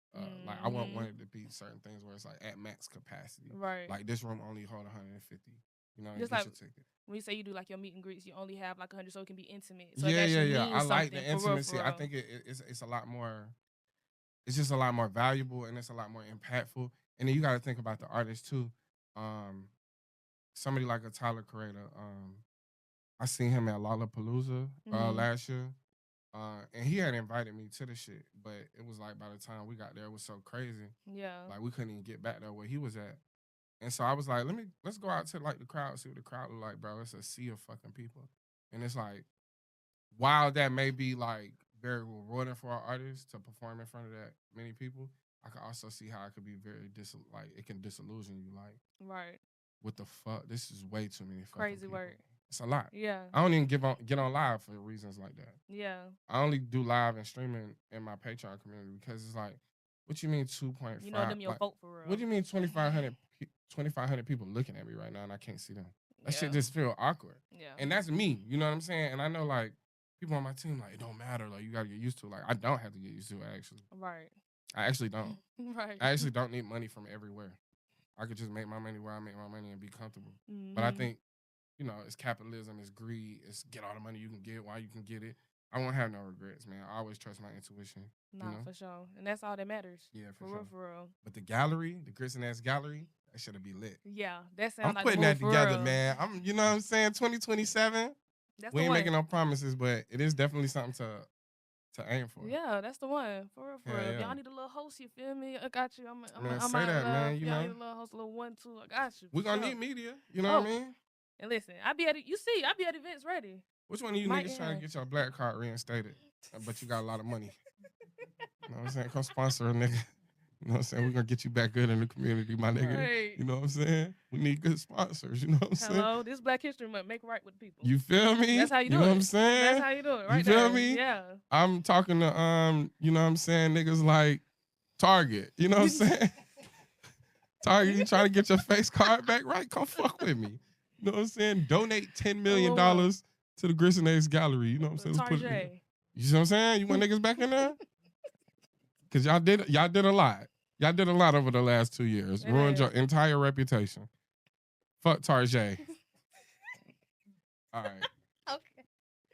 Like I wouldn't want it to be certain things where it's like at max capacity. Right. Like this room only hold 150. You know, Just get like your ticket. when you say you do like your meet and greets, you only have like 100, so it can be intimate. So Yeah. I like the for real, intimacy. for I real. think it's a lot more. It's just a lot more valuable and it's a lot more impactful. And then you got to think about the artist too. Somebody like a Tyler Creator. I seen him at Lollapalooza last year. And he had invited me to the shit, but it was like by the time we got there, it was so crazy. Yeah. Like we couldn't even get back there where he was at. And so I was like, let's go out to like the crowd, see what the crowd look like, bro. It's a sea of fucking people. And it's like, while that may be like very rewarding for our artists to perform in front of that many people, I can also see how it could be very it can disillusion you. Like, Right. what the fuck? This is way too many fucking Crazy people. work. It's a lot. Yeah. I don't even get on live for reasons like that. Yeah. I only do live and streaming in my Patreon community because it's like, what you mean 2.5? You know them your like, vote for real. what do you mean 2,500 people looking at me right now and I can't see them? That shit just feel awkward. Yeah. And that's me, you know what I'm saying? And I know like people on my team like it don't matter, like you gotta get used to it. Like I don't have to get used to it actually. Right. I actually don't. Right. I actually don't need money from everywhere. I could just make my money where I make my money and be comfortable. But I think, you know, it's capitalism, it's greed, it's get all the money you can get while you can get it. I won't have no regrets, man. I always trust my intuition. Nah, you know? for sure. And that's all that matters. Yeah, For sure. real, for real. But the gallery, the Grits and Ass gallery, that should be lit. Yeah, that sounds I'm like putting the that move together, for real. man. You know what I'm saying? 2027. That's We the ain't one. making no promises, but it is definitely something to aim for. Yeah, that's the one. For real, for Yeah, real. yeah. Y'all need a little host, you feel me? I got you. Man, I'm say out that, love. man. You Y'all know, need a little host, a little 1, 2. I got you. we're for gonna sure. need media. You know what I mean? And listen, I be at events ready. Which one of you Might niggas trying have. to get your black card reinstated? But you got a lot of money. You know what I'm saying? Come sponsor a nigga. You know what I'm saying? We're gonna get you back good in the community, my nigga. Right. You know what I'm saying? We need good sponsors. You know what I'm saying? Hello, this Black History Month. Make right with people. You feel me? That's how you do know it. what I'm saying? That's how you do it. Right You feel there. me? Yeah. I'm talking to you know what I'm saying, niggas like Target. You know what I'm saying? Target, you trying to get your face card back right? Come fuck with me. You know what I'm saying? Donate $10 million to the Grits and Ace Gallery. You know what I'm saying? Let's put it in. You see what I'm saying? You want niggas back in there? Cause y'all did a lot. Y'all did a lot over the last 2 years. Ruined your entire reputation. Fuck Tarjay. All right. Okay.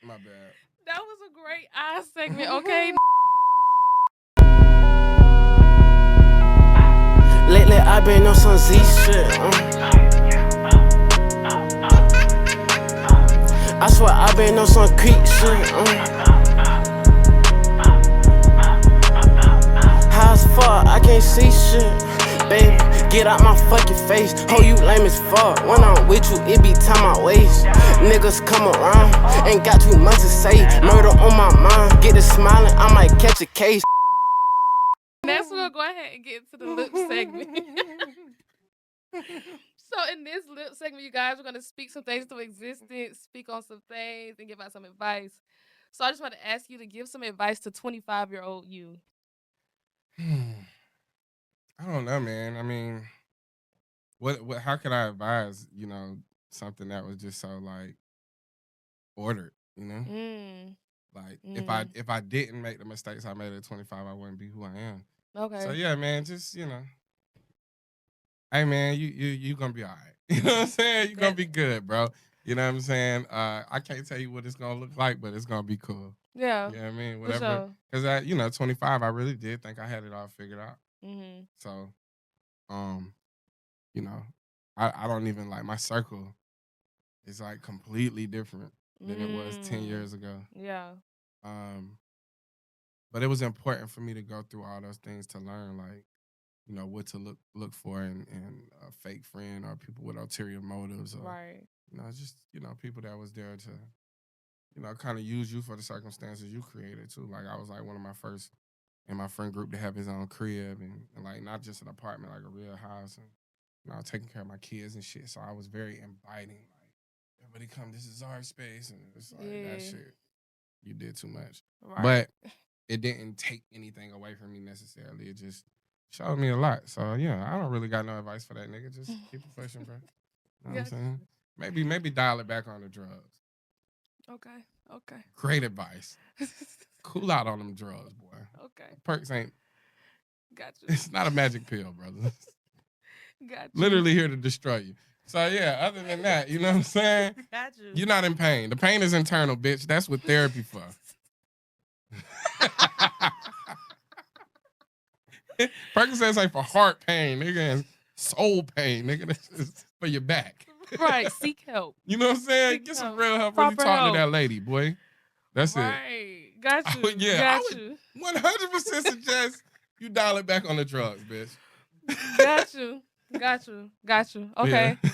My bad. That was a great eye segment, okay? Lately I've been on some Z shit. I swear I've been on some creep shit. High as fuck, I can't see shit. Baby, get out my fucking face. Oh, you lame as fuck. When I'm with you, it be time I waste. Niggas come around, ain't got too much to say. Murder on my mind, get to smiling, I might catch a case. Next, we'll go ahead and get into the lip segment. So in this lip segment, you guys, we're going to speak some things to existence, speak on some things, and give out some advice. So I just want to ask you to give some advice to 25-year-old you. I don't know, man. I mean, what how could I advise, you know, something that was just so like ordered, you know? Like if I didn't make the mistakes I made at 25, I wouldn't be who I am. Okay. So yeah, man, just, you know. Hey man, you gonna be all right. You know what I'm saying? You're gonna be good, bro. You know what I'm saying? I can't tell you what it's gonna look like, but it's gonna be cool. Yeah. You know what I mean? For Whatever. sure. Because you know, 25, I really did think I had it all figured out. Mm-hmm. So, you know, I don't even like my circle is like completely different than it was 10 years ago. Yeah. But it was important for me to go through all those things to learn, like, you know, what to look for in a fake friend or people with ulterior motives, or Right. you know, just, you know, people that was there to, you know, kind of use you for the circumstances you created too. Like I was like one of my first in my friend group to have his own crib and like not just an apartment, like a real house, and you know, taking care of my kids and shit. So I was very inviting. Like everybody come, this is our space, and it's like that shit. You did too much, but it didn't take anything away from me necessarily. It just showed me a lot. So yeah, I don't really got no advice for that nigga. Just keep it pushing, bro. You know what I'm saying? Maybe dial it back on the drugs. Okay. Great advice. Cool out on them drugs, boy. Okay. Perks ain't. Got you. It's not a magic pill, brother. Got you. Literally here to destroy you. So yeah, other than that, you know what I'm saying? Got you. You're not in pain. The pain is internal, bitch. That's what therapy for. Percocets ain't for heart pain, nigga, and soul pain, nigga. This is for your back. Right. Seek help. You know what I'm saying? Seek Get some help. real help when you Proper talk help. to that lady, boy. That's it. Right. Got you. Yeah, Got I you. would 100% suggest you dial it back on the drugs, bitch. Got you. Got you. Got you. Okay. Yeah.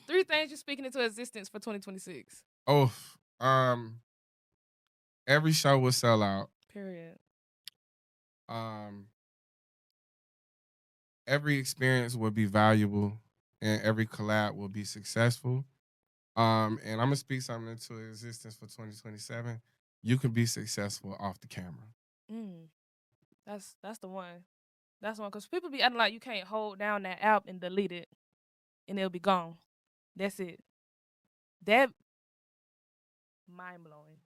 3 things you're speaking into existence for 2026. Oh, every show will sell out. Period. Every experience will be valuable, and every collab will be successful. And I'm gonna speak something into existence for 2027. You can be successful off the camera. That's the one. That's the one. Because people be acting like you can't hold down that app and delete it, and it'll be gone. That's it. That mind blowing.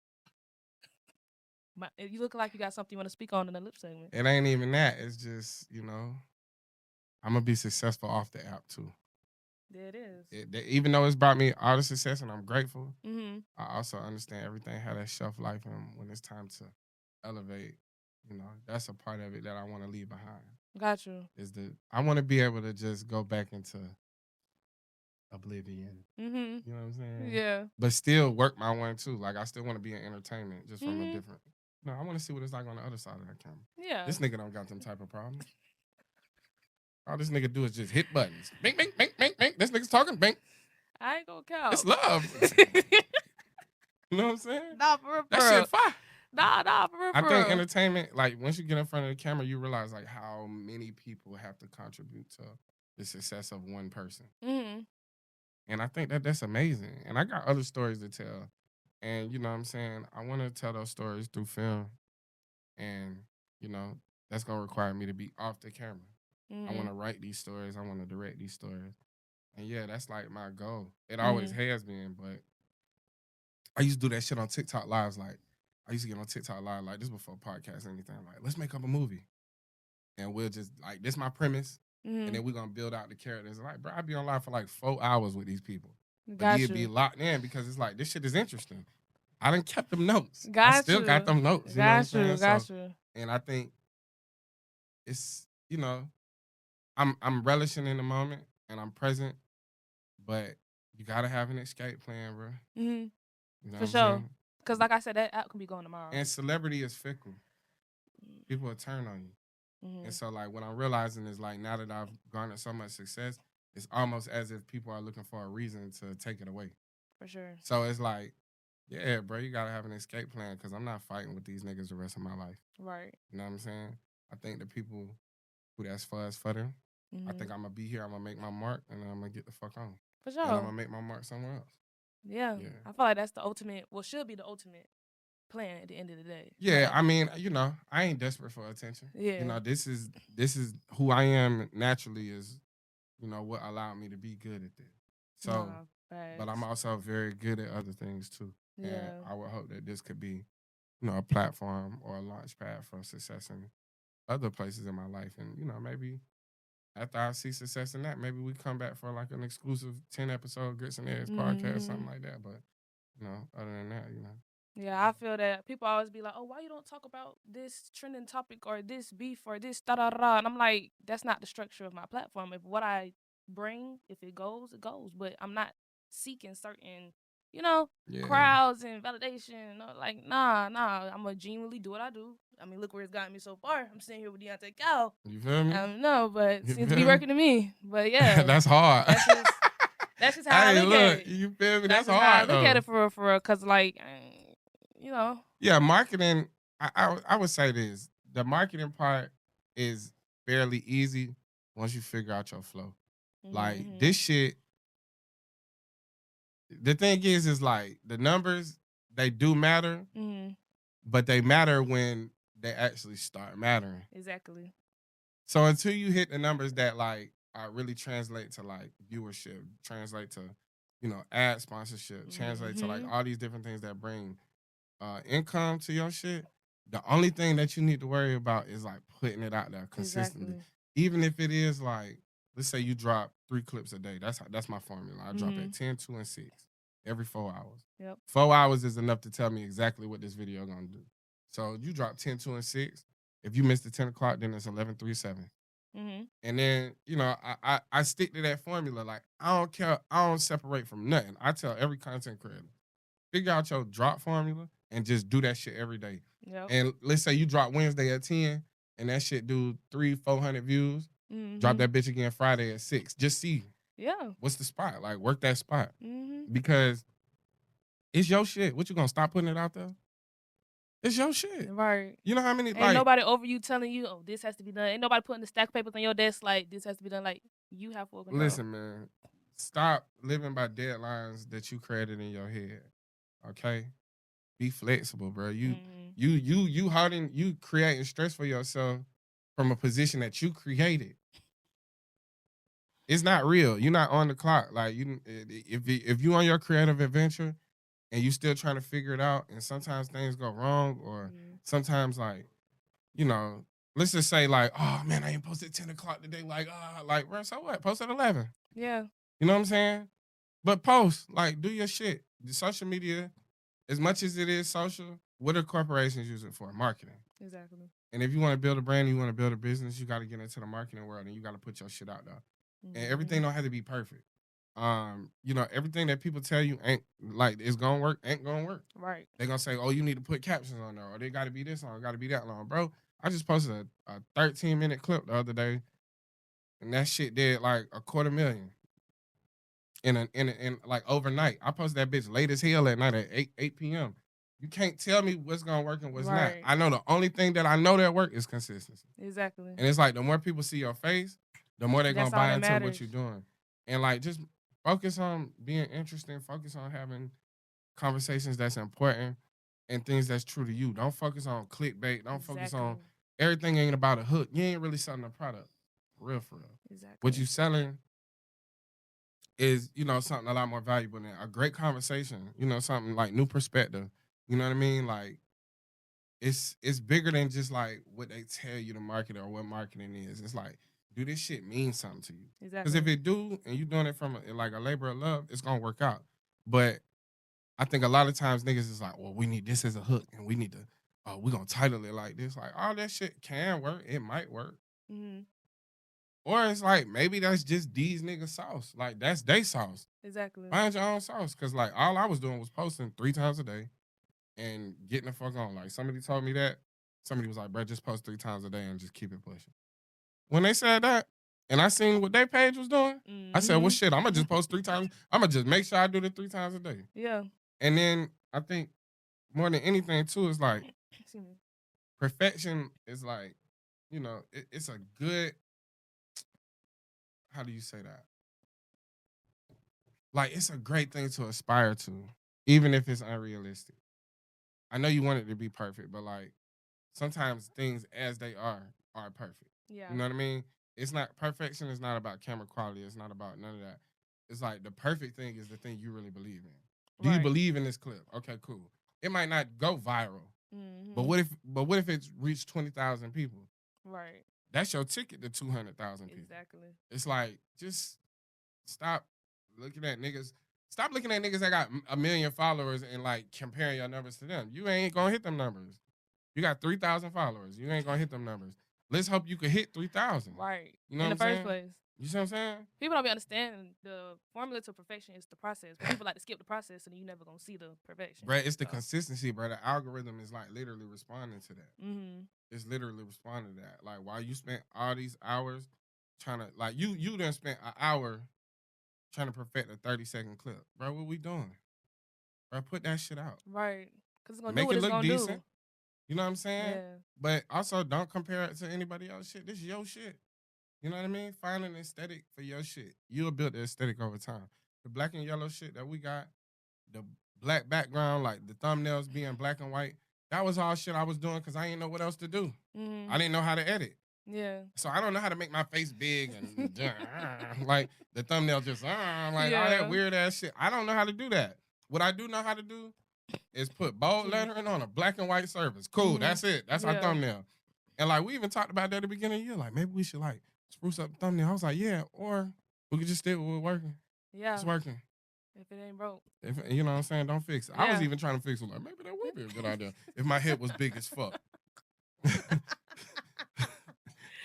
You look like you got something you want to speak on in the lip segment. It ain't even that. It's just, you know, I'm gonna be successful off the app too. There it is. Even though it's brought me all the success and I'm grateful, Mm-hmm. I also understand everything had that shelf life, and when it's time to elevate, you know, that's a part of it that I want to leave behind. Got you. I want to be able to just go back into oblivion. Mm-hmm. You know what I'm saying? Yeah. But still work my one too. Like I still want to be in entertainment, just from a different. No, I want to see what it's like on the other side of that camera. Yeah. This nigga don't got them type of problems. All this nigga do is just hit buttons. Bing, bing, bing, bing, bing. This nigga's talking. Bing. I ain't gonna count. It's love. You know what I'm saying? Nah, for real. That shit fire. Nah, for real. I think entertainment, like once you get in front of the camera, you realize like how many people have to contribute to the success of one person. Mm-hmm. And I think that's amazing. And I got other stories to tell. And you know what I'm saying? I want to tell those stories through film. And, you know, that's going to require me to be off the camera. I want to write these stories. I want to direct these stories. And yeah, that's like my goal. It always has been, but I used to do that shit on TikTok lives. Like, I used to get on TikTok live, like this before podcasts or anything. Like, let's make up a movie. And we'll just, like, this my premise. And then we're going to build out the characters. Like, bro, I'd be on live for like 4 hours with these people. But you'd be locked in because it's like, this shit is interesting. I done kept them notes. I still got them notes. You know what I'm saying? And I think it's, you know, I'm relishing in the moment and I'm present, but you gotta have an escape plan, bro. Mm-hmm. You know for sure. Because like I said, that app can be going tomorrow. And celebrity is fickle. People will turn on you. And so like what I'm realizing is like now that I've garnered so much success, it's almost as if people are looking for a reason to take it away. For sure. So it's like, yeah, bro, you gotta have an escape plan because I'm not fighting with these niggas the rest of my life. Right. You know what I'm saying? I think the people who that's for is for them. I think I'm gonna be here, I'm gonna make my mark, and then I'm gonna get the fuck on. For sure. And I'm gonna make my mark somewhere else. Yeah. I feel like that's the ultimate, should be the ultimate plan at the end of the day. Yeah, I mean, you know, I ain't desperate for attention. Yeah. You know, this is who I am naturally is, you know, what allowed me to be good at this. So, but I'm also very good at other things too. Yeah. And I would hope that this could be, you know, a platform or a launch pad for success in other places in my life. And, you know, maybe after I see success in that, maybe we come back for like an exclusive 10-episode Grits and Eggs podcast, something like that. But, you know, other than that, you know. Yeah, I feel that people always be like, oh, why you don't talk about this trending topic or this beef or this da-da-da? And I'm like, that's not the structure of my platform. If what I bring. If it goes, it goes. But I'm not seeking certain, Yeah. crowds and validation. Like, nah. I'm gonna genuinely do what I do. I mean, look where it's gotten me so far. I'm sitting here with Deante Cal. You feel me? No, but You seems to feel be me? working to me. But yeah, That's hard. that's just how I Hey, look look, at it. you feel me? That's That's just how I hard look at though. it for cause like, Yeah, marketing. I would say this: the marketing part is fairly easy once you figure out your flow. Like this shit. The thing is like the numbers they do matter, but they matter when they actually start mattering. Exactly. So until you hit the numbers that like really translate to like viewership, translate to ad sponsorship, translate to like all these different things that bring income to your shit, the only thing that you need to worry about is like putting it out there consistently. Exactly. Even if it is like, let's say you drop 3 clips a day. That's my formula. I drop at 10, 2, and 6 every 4 hours. Yep. 4 hours is enough to tell me exactly what this video gonna do. So you drop 10, 2, and 6. If you miss the 10 o'clock, then it's 11, 3, 7. And then, I stick to that formula. Like, I don't care. I don't separate from nothing. I tell every content creator, figure out your drop formula and just do that shit every day. Yep. And let's say you drop Wednesday at 10 and that shit do 300-400 views. Drop that bitch again Friday at 6. Just see. Yeah. What's the spot? Like, work that spot. Because it's your shit. What, you gonna stop putting it out there? It's your shit. Right. You know how many, Ain't nobody over you telling you, oh, this has to be done. Ain't nobody putting the stack of papers on your desk like, this has to be done. Like, you have full control. Listen, man. Stop living by deadlines that you created in your head. Okay? Be flexible, bro. You creating stress for yourself from a position that you created. It's not real. You're not on the clock. Like, if you on your creative adventure and you still trying to figure it out, and sometimes things go wrong, or sometimes like, let's just say like, oh man, I ain't posted 10 o'clock today. Like, bro, so what? Post at 11. Yeah. You know what I'm saying? But post, like, do your shit. The social media, as much as it is social, what are corporations use it for? Marketing. Exactly. And if you want to build a brand, you want to build a business, you got to get into the marketing world and you got to put your shit out there. And everything don't have to be perfect. Everything that people tell you ain't like it's gonna work, ain't gonna work. Right. They're gonna say, oh, you need to put captions on there, or they gotta be this long, gotta be that long. Bro, I just posted a 13-minute clip the other day, and that shit did like 250,000 in like overnight. I posted that bitch late as hell at night at 8 p.m. You can't tell me what's gonna work and what's not. I know the only thing that I know that work is consistency. Exactly. And it's like the more people see your face, the more they're gonna buy into what you're doing. And like just focus on being interesting, focus on having conversations that's important and things that's true to you. Don't focus on clickbait. Don't focus on everything ain't about a hook. You ain't really selling a product. For real. Exactly. What you selling is, something a lot more valuable than a great conversation, something like new perspective. You know what I mean? Like it's bigger than just like what they tell you to market or what marketing is. It's like, do this shit mean something to you? Exactly. Because if it do, and you doing it from a labor of love, it's gonna work out. But I think a lot of times niggas is like, well, we need this as a hook, and we need to, we gonna title it like this. Like, all that shit can work. It might work. Or it's like, maybe that's just these niggas' sauce. Like, that's they sauce. Exactly. Find your own sauce. Because, like, all I was doing was posting 3 times a day and getting the fuck on. Like, somebody told me that. Somebody was like, bro, just post 3 times a day and just keep it pushing. When they said that, and I seen what their page was doing, I said, well, shit, I'm going to just post 3 times. I'm going to just make sure I do it 3 times a day. Yeah. And then I think more than anything, too, is like, perfection is like, it's a good, how do you say that? Like, it's a great thing to aspire to, even if it's unrealistic. I know you want it to be perfect, but like, sometimes things as they are perfect. Yeah. You know what I mean? It's not, perfection is not about camera quality. It's not about none of that. It's like the perfect thing is the thing you really believe in. Do you believe in this clip? Okay, cool. It might not go viral, but what if it's reached 20,000 people? Right. That's your ticket to 200,000 people. Exactly. It's like, just stop looking at niggas. Stop looking at niggas that got 1 million followers and like comparing your numbers to them. You ain't gonna hit them numbers. You got 3,000 followers. You ain't gonna hit them numbers. Let's hope you can hit 3,000. Right. You know in what the I'm first saying? place. You see what I'm saying? People don't be understanding the formula to perfection is the process. But people like to skip the process, and then you never gonna see the perfection. Bro, it's the consistency, bro. The algorithm is like literally responding to that. Mm-hmm. It's literally responding to that. Like, while you spent all these hours trying to, like, you done spent an hour trying to perfect a 30-second clip. Bro, what we doing? Bro, put that shit out. Right. Because it's gonna Make do what it it's look gonna decent. do. You know what I'm saying? Yeah. But also, don't compare it to anybody else shit. This is your shit. You know what I mean? Find an aesthetic for your shit. You'll build the aesthetic over time. The black and yellow shit that we got, the black background, like the thumbnails being black and white, that was all shit I was doing because I didn't know what else to do. Mm-hmm. I didn't know how to edit. Yeah. So I don't know how to make my face big and like the thumbnail just like all Yeah. that weird ass shit. I don't know how to do that. What I do know how to do is put bold lettering on a black and white surface. Cool, that's it. That's our thumbnail. And like we even talked about that at the beginning of the year. Like maybe we should like spruce up the thumbnail. I was like, yeah, or we could just stick with what's working. Yeah. It's working. If it ain't broke. If you know what I'm saying, don't fix it. I was even trying to fix it. Like maybe that would be a good idea if my head was big as fuck.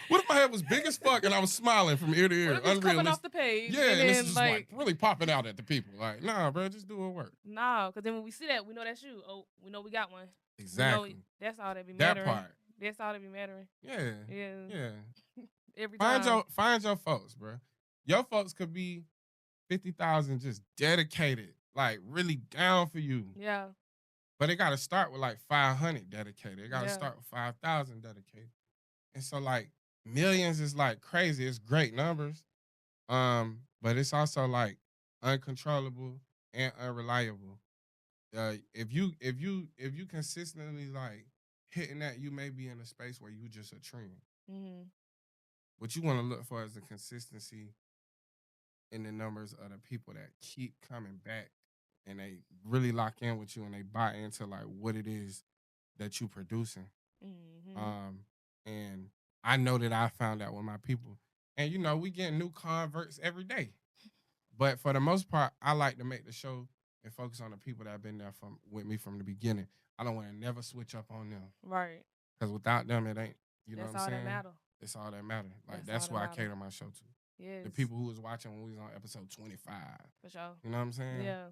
What if my head was big as fuck and I was smiling from ear to ear? What if it's coming off the page? Yeah, and then, it's just like really popping out at the people. Like, nah, bro, just do what work. Nah, because then when we see that, we know that's you. Oh, we know we got one. Exactly. That's all that be mattering. That part. That's all that be mattering. Yeah. Yeah. Yeah. Every time. Find your folks, bro. Your folks could be 50,000 just dedicated, like really down for you. Yeah. But it got to start with like 500 dedicated. It got to start with 5,000 dedicated. And so like millions is like crazy. It's great numbers. But it's also like uncontrollable and unreliable. If you consistently like hitting that, you may be in a space where you just a trend. Mm-hmm. What you want to look for is the consistency in the numbers of the people that keep coming back and they really lock in with you and they buy into like what it is that you producing. Mm-hmm. And I know that I found out with my people. And you know, we get new converts every day. But for the most part, I like to make the show and focus on the people that have been there with me from the beginning. I don't want to never switch up on them. Right. Because without them, it ain't, you know what I'm saying? That's all that matter. It's all that matter. Like, That's that's all why I that cater my show to. Yes. The people who was watching when we was on episode 25. For sure. You know what I'm saying? Yeah.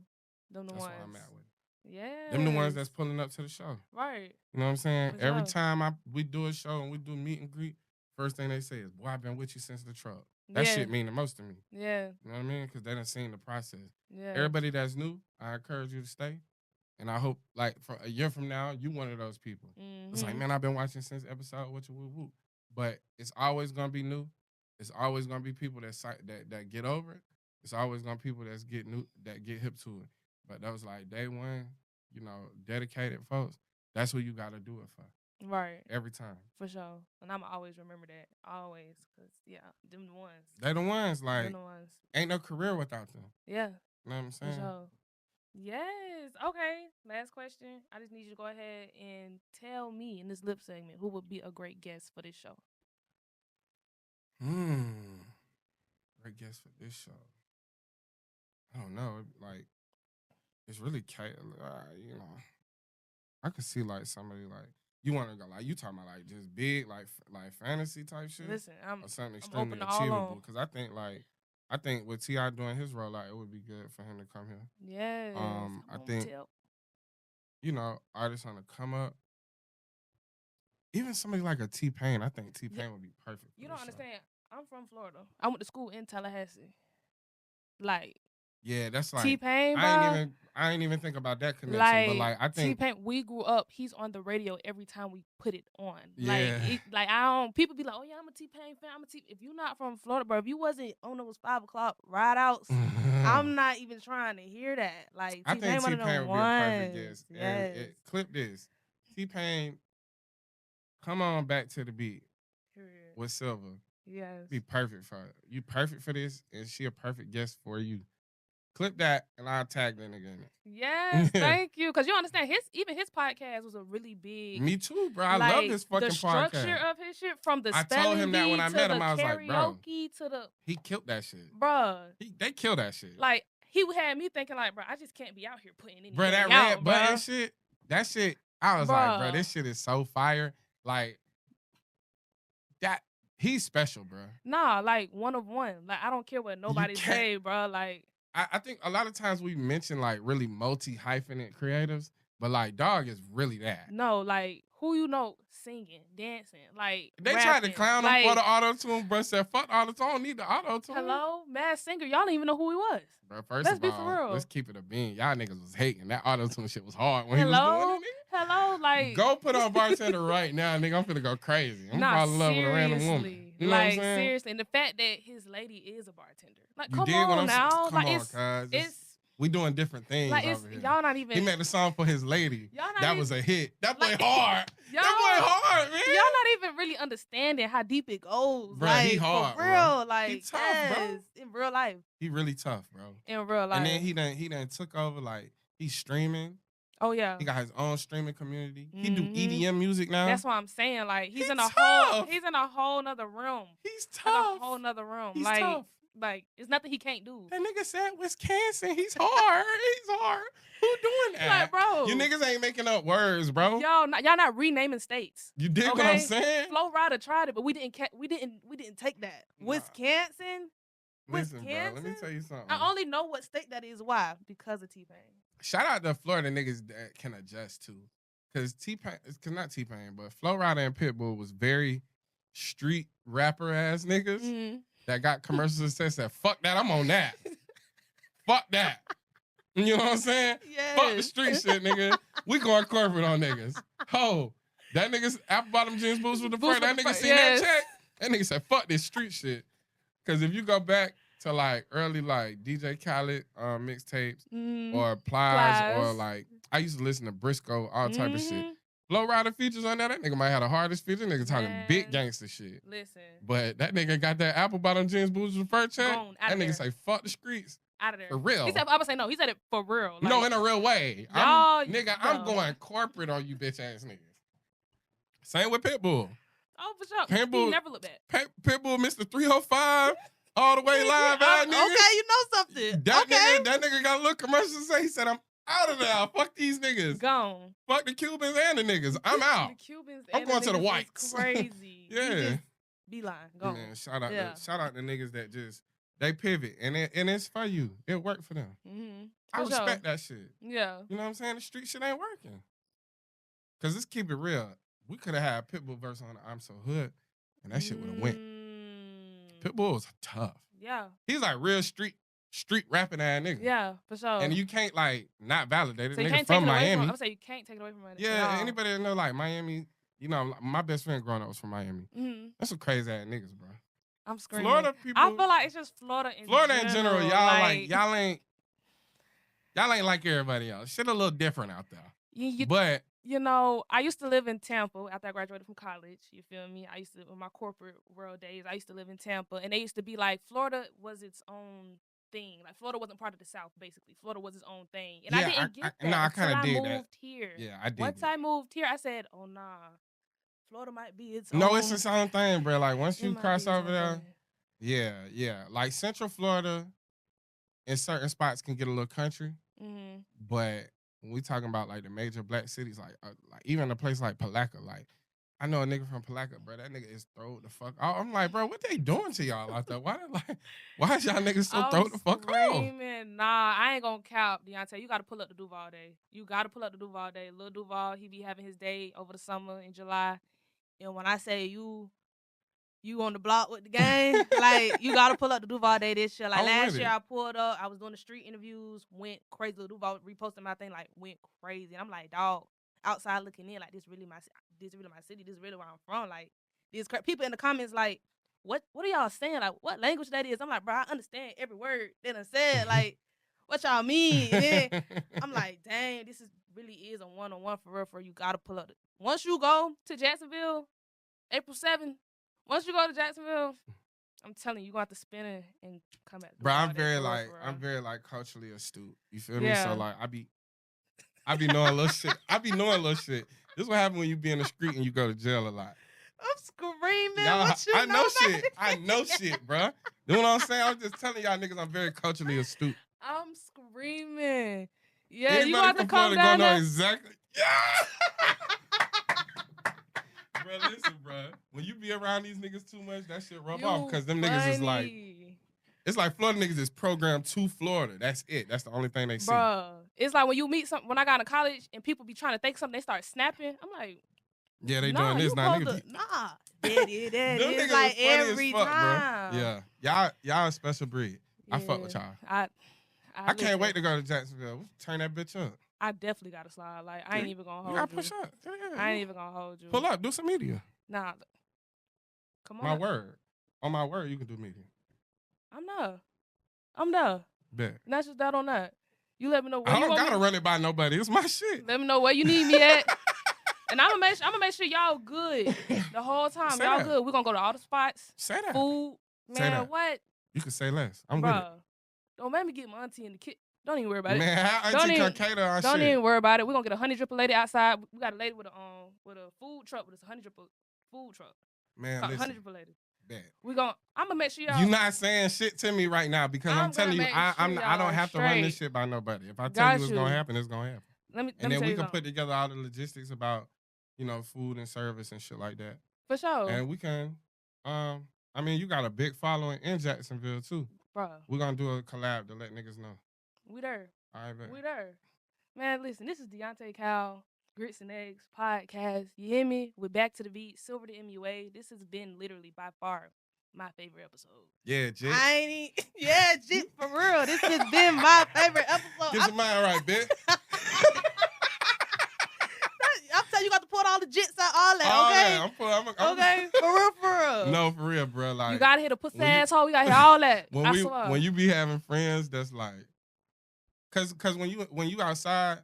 Them the that's ones. where I'm at with it. Yeah. Them the ones that's pulling up to the show. Right. You know what I'm saying? For Every sure. time we do a show and we do meet and greet, first thing they say is, boy, I've been with you since the truck. That shit mean the most to me. Yeah. You know what I mean? Because they done seen the process. Yeah. Everybody that's new, I encourage you to stay. And I hope, like, for a year from now, you one of those people. Mm-hmm. It's like, man, I've been watching since episode what you woo woo. But it's always gonna be new. It's always gonna be people that get over it. It's always gonna be people that get hip to it. But those like day one, you know, dedicated folks, that's who you gotta do it for. Right. Every time. For sure. And I'ma always remember that. Always. Because, yeah, them the ones. They the ones, like, them the ones. ain't no career without them. Yeah. You know what I'm saying? For sure. Yes. Okay. Last question. I just need you to go ahead and tell me in this lip segment who would be a great guest for this show. Great guest for this show. I don't know. Like, it's really you know. I could see like somebody like you want to go like you talking about like just big like fantasy type shit. Listen, or something I'm extremely open to all achievable because I think with T.I. doing his rollout, it would be good for him to come here. Yes. I think you know artists on the come up. Even somebody like a T-Pain, I think T-Pain would be perfect. You don't understand. I'm from Florida. I went to school in Tallahassee. Like. Yeah, that's like T-Pain. I ain't even think about that connection. Like, but like I think T-Pain, we grew up. He's on the radio every time we put it on. Yeah. Like I don't. People be like, oh yeah, I'm a T-Pain fan. If you're not from Florida, bro, if you wasn't on those 5 o'clock ride outs, I'm not even trying to hear that. Like I T-Pain, think one of T-Pain them would be a perfect ones. guest. Yes. And clip this. T-Pain, come on back to the beat Period. with Silver. Yes. Be perfect for her. You perfect for this, and she a perfect guest for you. Clip that, and I'll tag that nigga in it. Yes, thank you. Because you understand, his podcast was a really big. Me too, bro. I love this fucking podcast. The structure of his shit, from the I told him that when I met him, I was like, bro, to the he killed that shit, bruh. They killed that shit. Like he had me thinking, like, bro, I just can't be out here putting anything bro, that out, red button shit, that shit. I was like, bro, this shit is so fire. Like that. He's special, bro. Nah, like one of one. Like I don't care what nobody say, bro. Like I think a lot of times we mention like really multi-hyphenate creatives, but like Dog is really that. No, like who you know singing, dancing, like they rapping, tried to clown him like, for the auto-tune, bro. Said fuck auto-tune, I don't need the auto-tune. Hello, Mad Singer. Y'all don't even know who he was. Bro, first Let's of be all, for real. let's keep it a bean. Y'all niggas was hating. That auto-tune shit was hard when he was doing it, nigga. Hello, like Go put on Bartender right now, nigga. I'm finna go crazy. I'm nah, falling in love with a random woman. seriously. You know like what I'm saying? seriously, and the fact that his lady is a bartender. Like, You come dig what on I'm now. saying? Come Like on, it's we doing different things like it's over here. y'all not even He made a song for his lady. Y'all not That even, was a hit. That boy like, hard. Y'all, That boy hard, man. Y'all not even really understanding how deep it goes. Bruh, like he hard, for real. bro. Like He tough, yes, in real life. He really tough, bro. In real life. And then he done took over, like, he's streaming. Oh yeah. He got his own streaming community. Mm-hmm. He do EDM music now. That's what I'm saying. Like he's in a tough. he's in a whole nother room. He's In a tough. whole nother room. He's like tough. Like it's nothing he can't do. That nigga said Wisconsin. He's hard. He's hard. Who doing that? Like, bro. You niggas ain't making up words, bro. Y'all not renaming states. You dig what I'm saying? Flo Rida tried it, but we didn't take that. Nah. Wisconsin. Listen, bro. Let me Wisconsin? tell you something. I only know what state that is. Why? Because of T-Pain. Shout out to Florida niggas that can adjust to. Cause T-Pain, cause not T-Pain, but Flo Rida and Pitbull was very street rapper ass niggas Mm-hmm. that got commercial success that fuck that, I'm on that. Fuck that. You know what I'm saying? Yes. Fuck the street shit, nigga. We going corporate on niggas. Ho, that nigga's apple bottom jeans boots with the Boots front. That with the nigga front, seen yes. that check. That nigga said, fuck this street shit. Cause if you go back to like early like DJ Khaled mixtapes or Plies or like I used to listen to Briscoe, all type of shit. Flo Rida features on that nigga might have the hardest feature. Nigga talking big gangster shit. Listen. But that nigga got that apple bottom jeans boots with the fur check. Gone, That outta nigga there. say fuck the streets. Out of there. For real. He said, I would say no. He said it for real. Like, No, in a real way. Y'all, I'm going corporate on you bitch ass niggas. Same with Pitbull. Oh, for sure. Pitbull- He never look back. Pitbull, Mr. 305, all the way live out nigga. Okay, you know something. That nigga got a little commercial to say. He said, I'm out of there. Fuck these niggas. Gone. Fuck the Cubans and the niggas. I'm out. The Cubans I'm and going to the niggas is whites. Crazy. Yeah. You just beeline. Go. Man, shout out Yeah. to niggas that just they pivot and it's for you. It worked for them. Mm-hmm. I respect that shit. Yeah. You know what I'm saying? The street shit ain't working. Cause let's keep it real. We could have had Pitbull verse on I'm So Hood, and that shit would have went. Pitbull was tough. Yeah. He's like real street rapping ass nigga. Yeah, for sure. And you can't like not validate it. so you Nigga can't from take it away Miami. from. I'm saying you can't take it away from it. Yeah, anybody that know like Miami, you know, my best friend growing up was from Miami. Mm-hmm. That's some crazy ass niggas, bro. I'm screaming. Florida people. I feel like it's just Florida in general, y'all y'all ain't like everybody else. Shit a little different out there. But you know, I used to live in Tampa after I graduated from college. You feel me? I used to, in my corporate world days, I used to live in Tampa, and they used to be like, Florida was its own thing. Like Florida wasn't part of the South, basically. Florida was its own thing, and I didn't get that. No, I until kind of did moved that. Here. Yeah, I did. Once I moved here, I said, "Oh nah, Florida might be its No, own." it's its own thing, bro. Like once it you might cross be its over own there, thing. yeah. Like Central Florida, in certain spots can get a little country, but when we talking about like the major black cities, like even a place like Palaca, like I know a nigga from Palaca, bro. That nigga is throwed the fuck out. I'm like, bro, what they doing to y'all out there? Why is y'all niggas so throwed the fuck off? Nah, I ain't gonna count, Deante. You gotta pull up the Duval Day. You gotta pull up the Duval Day. Lil Duval, he be having his day over the summer in July. And when I say you on the block with the gang, like you gotta pull up the Duval Day this year. Like last year I pulled up, I was doing the street interviews, went crazy. Lil Duval reposted my thing, like went crazy. And I'm like, dog, outside looking in, like this really my city, this really where I'm from. Like these people in the comments like, what are y'all saying? Like what language that is? I'm like, bro, I understand every word that I said. Like, what y'all mean? And then I'm like, dang, this really is a one-on-one for real. For you gotta pull up. Once you go to Jacksonville, April 7th. Once you go to Jacksonville, I'm telling you, you gonna have to spin it and come back. Bro, I'm very like culturally astute. You feel me? So like I be knowing little shit. I be knowing little shit. This is what happens when you be in the street and you go to jail a lot. I'm screaming. I know shit, bro. You know what I'm saying? I'm just telling y'all niggas I'm very culturally astute. I'm screaming. Yeah, Anybody you gonna have to from come Florida down gonna know there. exactly. Yeah. Bro, bro, listen, bro. When you be around these niggas too much, that shit rub off. Because them niggas is like, it's like Florida niggas is programmed to Florida. That's it. That's the only thing they see. Bruh, it's like when you meet when I got into college and people be trying to think something, they start snapping. I'm like, yeah, they nah, doing this. Nah, nigga. That is Them niggas like is funny every as fuck, time. bro. Yeah, y'all a special breed. I fuck with y'all. I can't wait to go to Jacksonville. Turn that bitch up. I definitely got to slide. Like, I ain't even gonna hold you. You gotta push up. Yeah. I ain't even gonna hold you. Pull up. Do some media. Nah. Come on. My word. On my word, you can do media. I'm there. Bet. Not just that on that. You let me know where I you don't want gotta run it by nobody. It's my shit. Let me know where you need me at. And I'm gonna make sure y'all good the whole time. Say y'all that. good. We're gonna go to all the spots. Say that. Food. Say Man, that. what? You can say less. I'm Bruh, with it. don't make me get my auntie in the kit. Don't even worry about it. Man, how auntie can cater our Don't shit? even worry about it. We're gonna get a honey dripper lady outside. We got a lady with a food truck, with a honey dripper food truck. Man, Honey listen. dripper lady. Bet. I'm gonna make sure y'all. You not saying shit to me right now because I'm telling you, I don't have to run this shit by nobody. If I tell you it's gonna happen, it's gonna happen. And then we can put together all the logistics about, food and service and shit like that. For sure. And we can, you got a big following in Jacksonville too. Bro. We're gonna do a collab to let niggas know. We there. All right, bet. We there. Man, listen, this is Deante Cal, Grits and Eggs podcast. You hear me? We're back to the beat. Silver to MUA. This has been literally by far my favorite episode. Yeah, Jit. Yeah, Jit, for real. This has been my favorite episode. Get your mind right, bitch. I'm telling you, got to put all the jits out, all that, okay? I'm okay, for real. No, for real, bro. Like, you gotta hit a pussy asshole. You gotta hear all that. When you be having friends that's like, cause when you outside,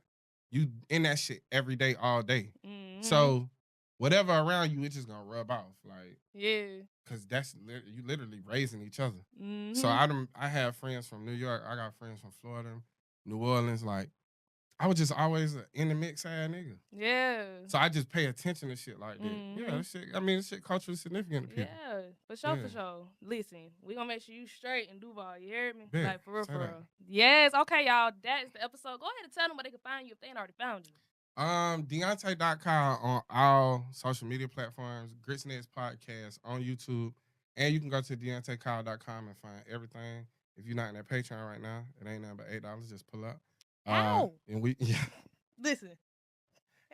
you in that shit every day, all day. Mm-hmm. So whatever around you, it's just gonna rub off. Like, yeah. Cause you literally raising each other. Mm-hmm. So I have friends from New York. I got friends from Florida, New Orleans. Like, I was just always an in the mix ass nigga. Yeah. So I just pay attention to shit like that. Mm-hmm. Yeah, this shit culturally significant to people. Yeah, for sure. Listen, we gonna make sure you straight in Duval. You hear me? Bet. Like, for real. Yes, okay, y'all. That's the episode. Go ahead and tell them where they can find you if they ain't already found you. Deante.Kyle on all social media platforms, Grits and Eggs Podcast on YouTube, and you can go to DeanteKyle.com and find everything. If you're not in that Patreon right now, it ain't nothing but $8. Just pull up. And Listen.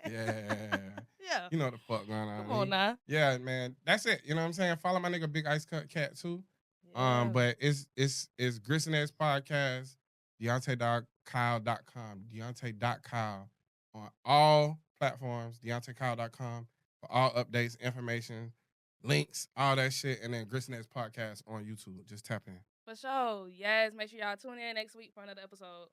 Yeah. Yeah. You know what the fuck going on. Come on now. Yeah, man. That's it. You know what I'm saying? Follow my nigga Big Ice Cut Cat too. Yeah. But it's Grits and Eggs Podcast, DeanteKyle.com, Deante.Kyle on all platforms, DeanteKyle.com for all updates, information, links, all that shit, and then Grits and Eggs Podcast on YouTube. Just tap in. For sure. Yes, make sure y'all tune in next week for another episode.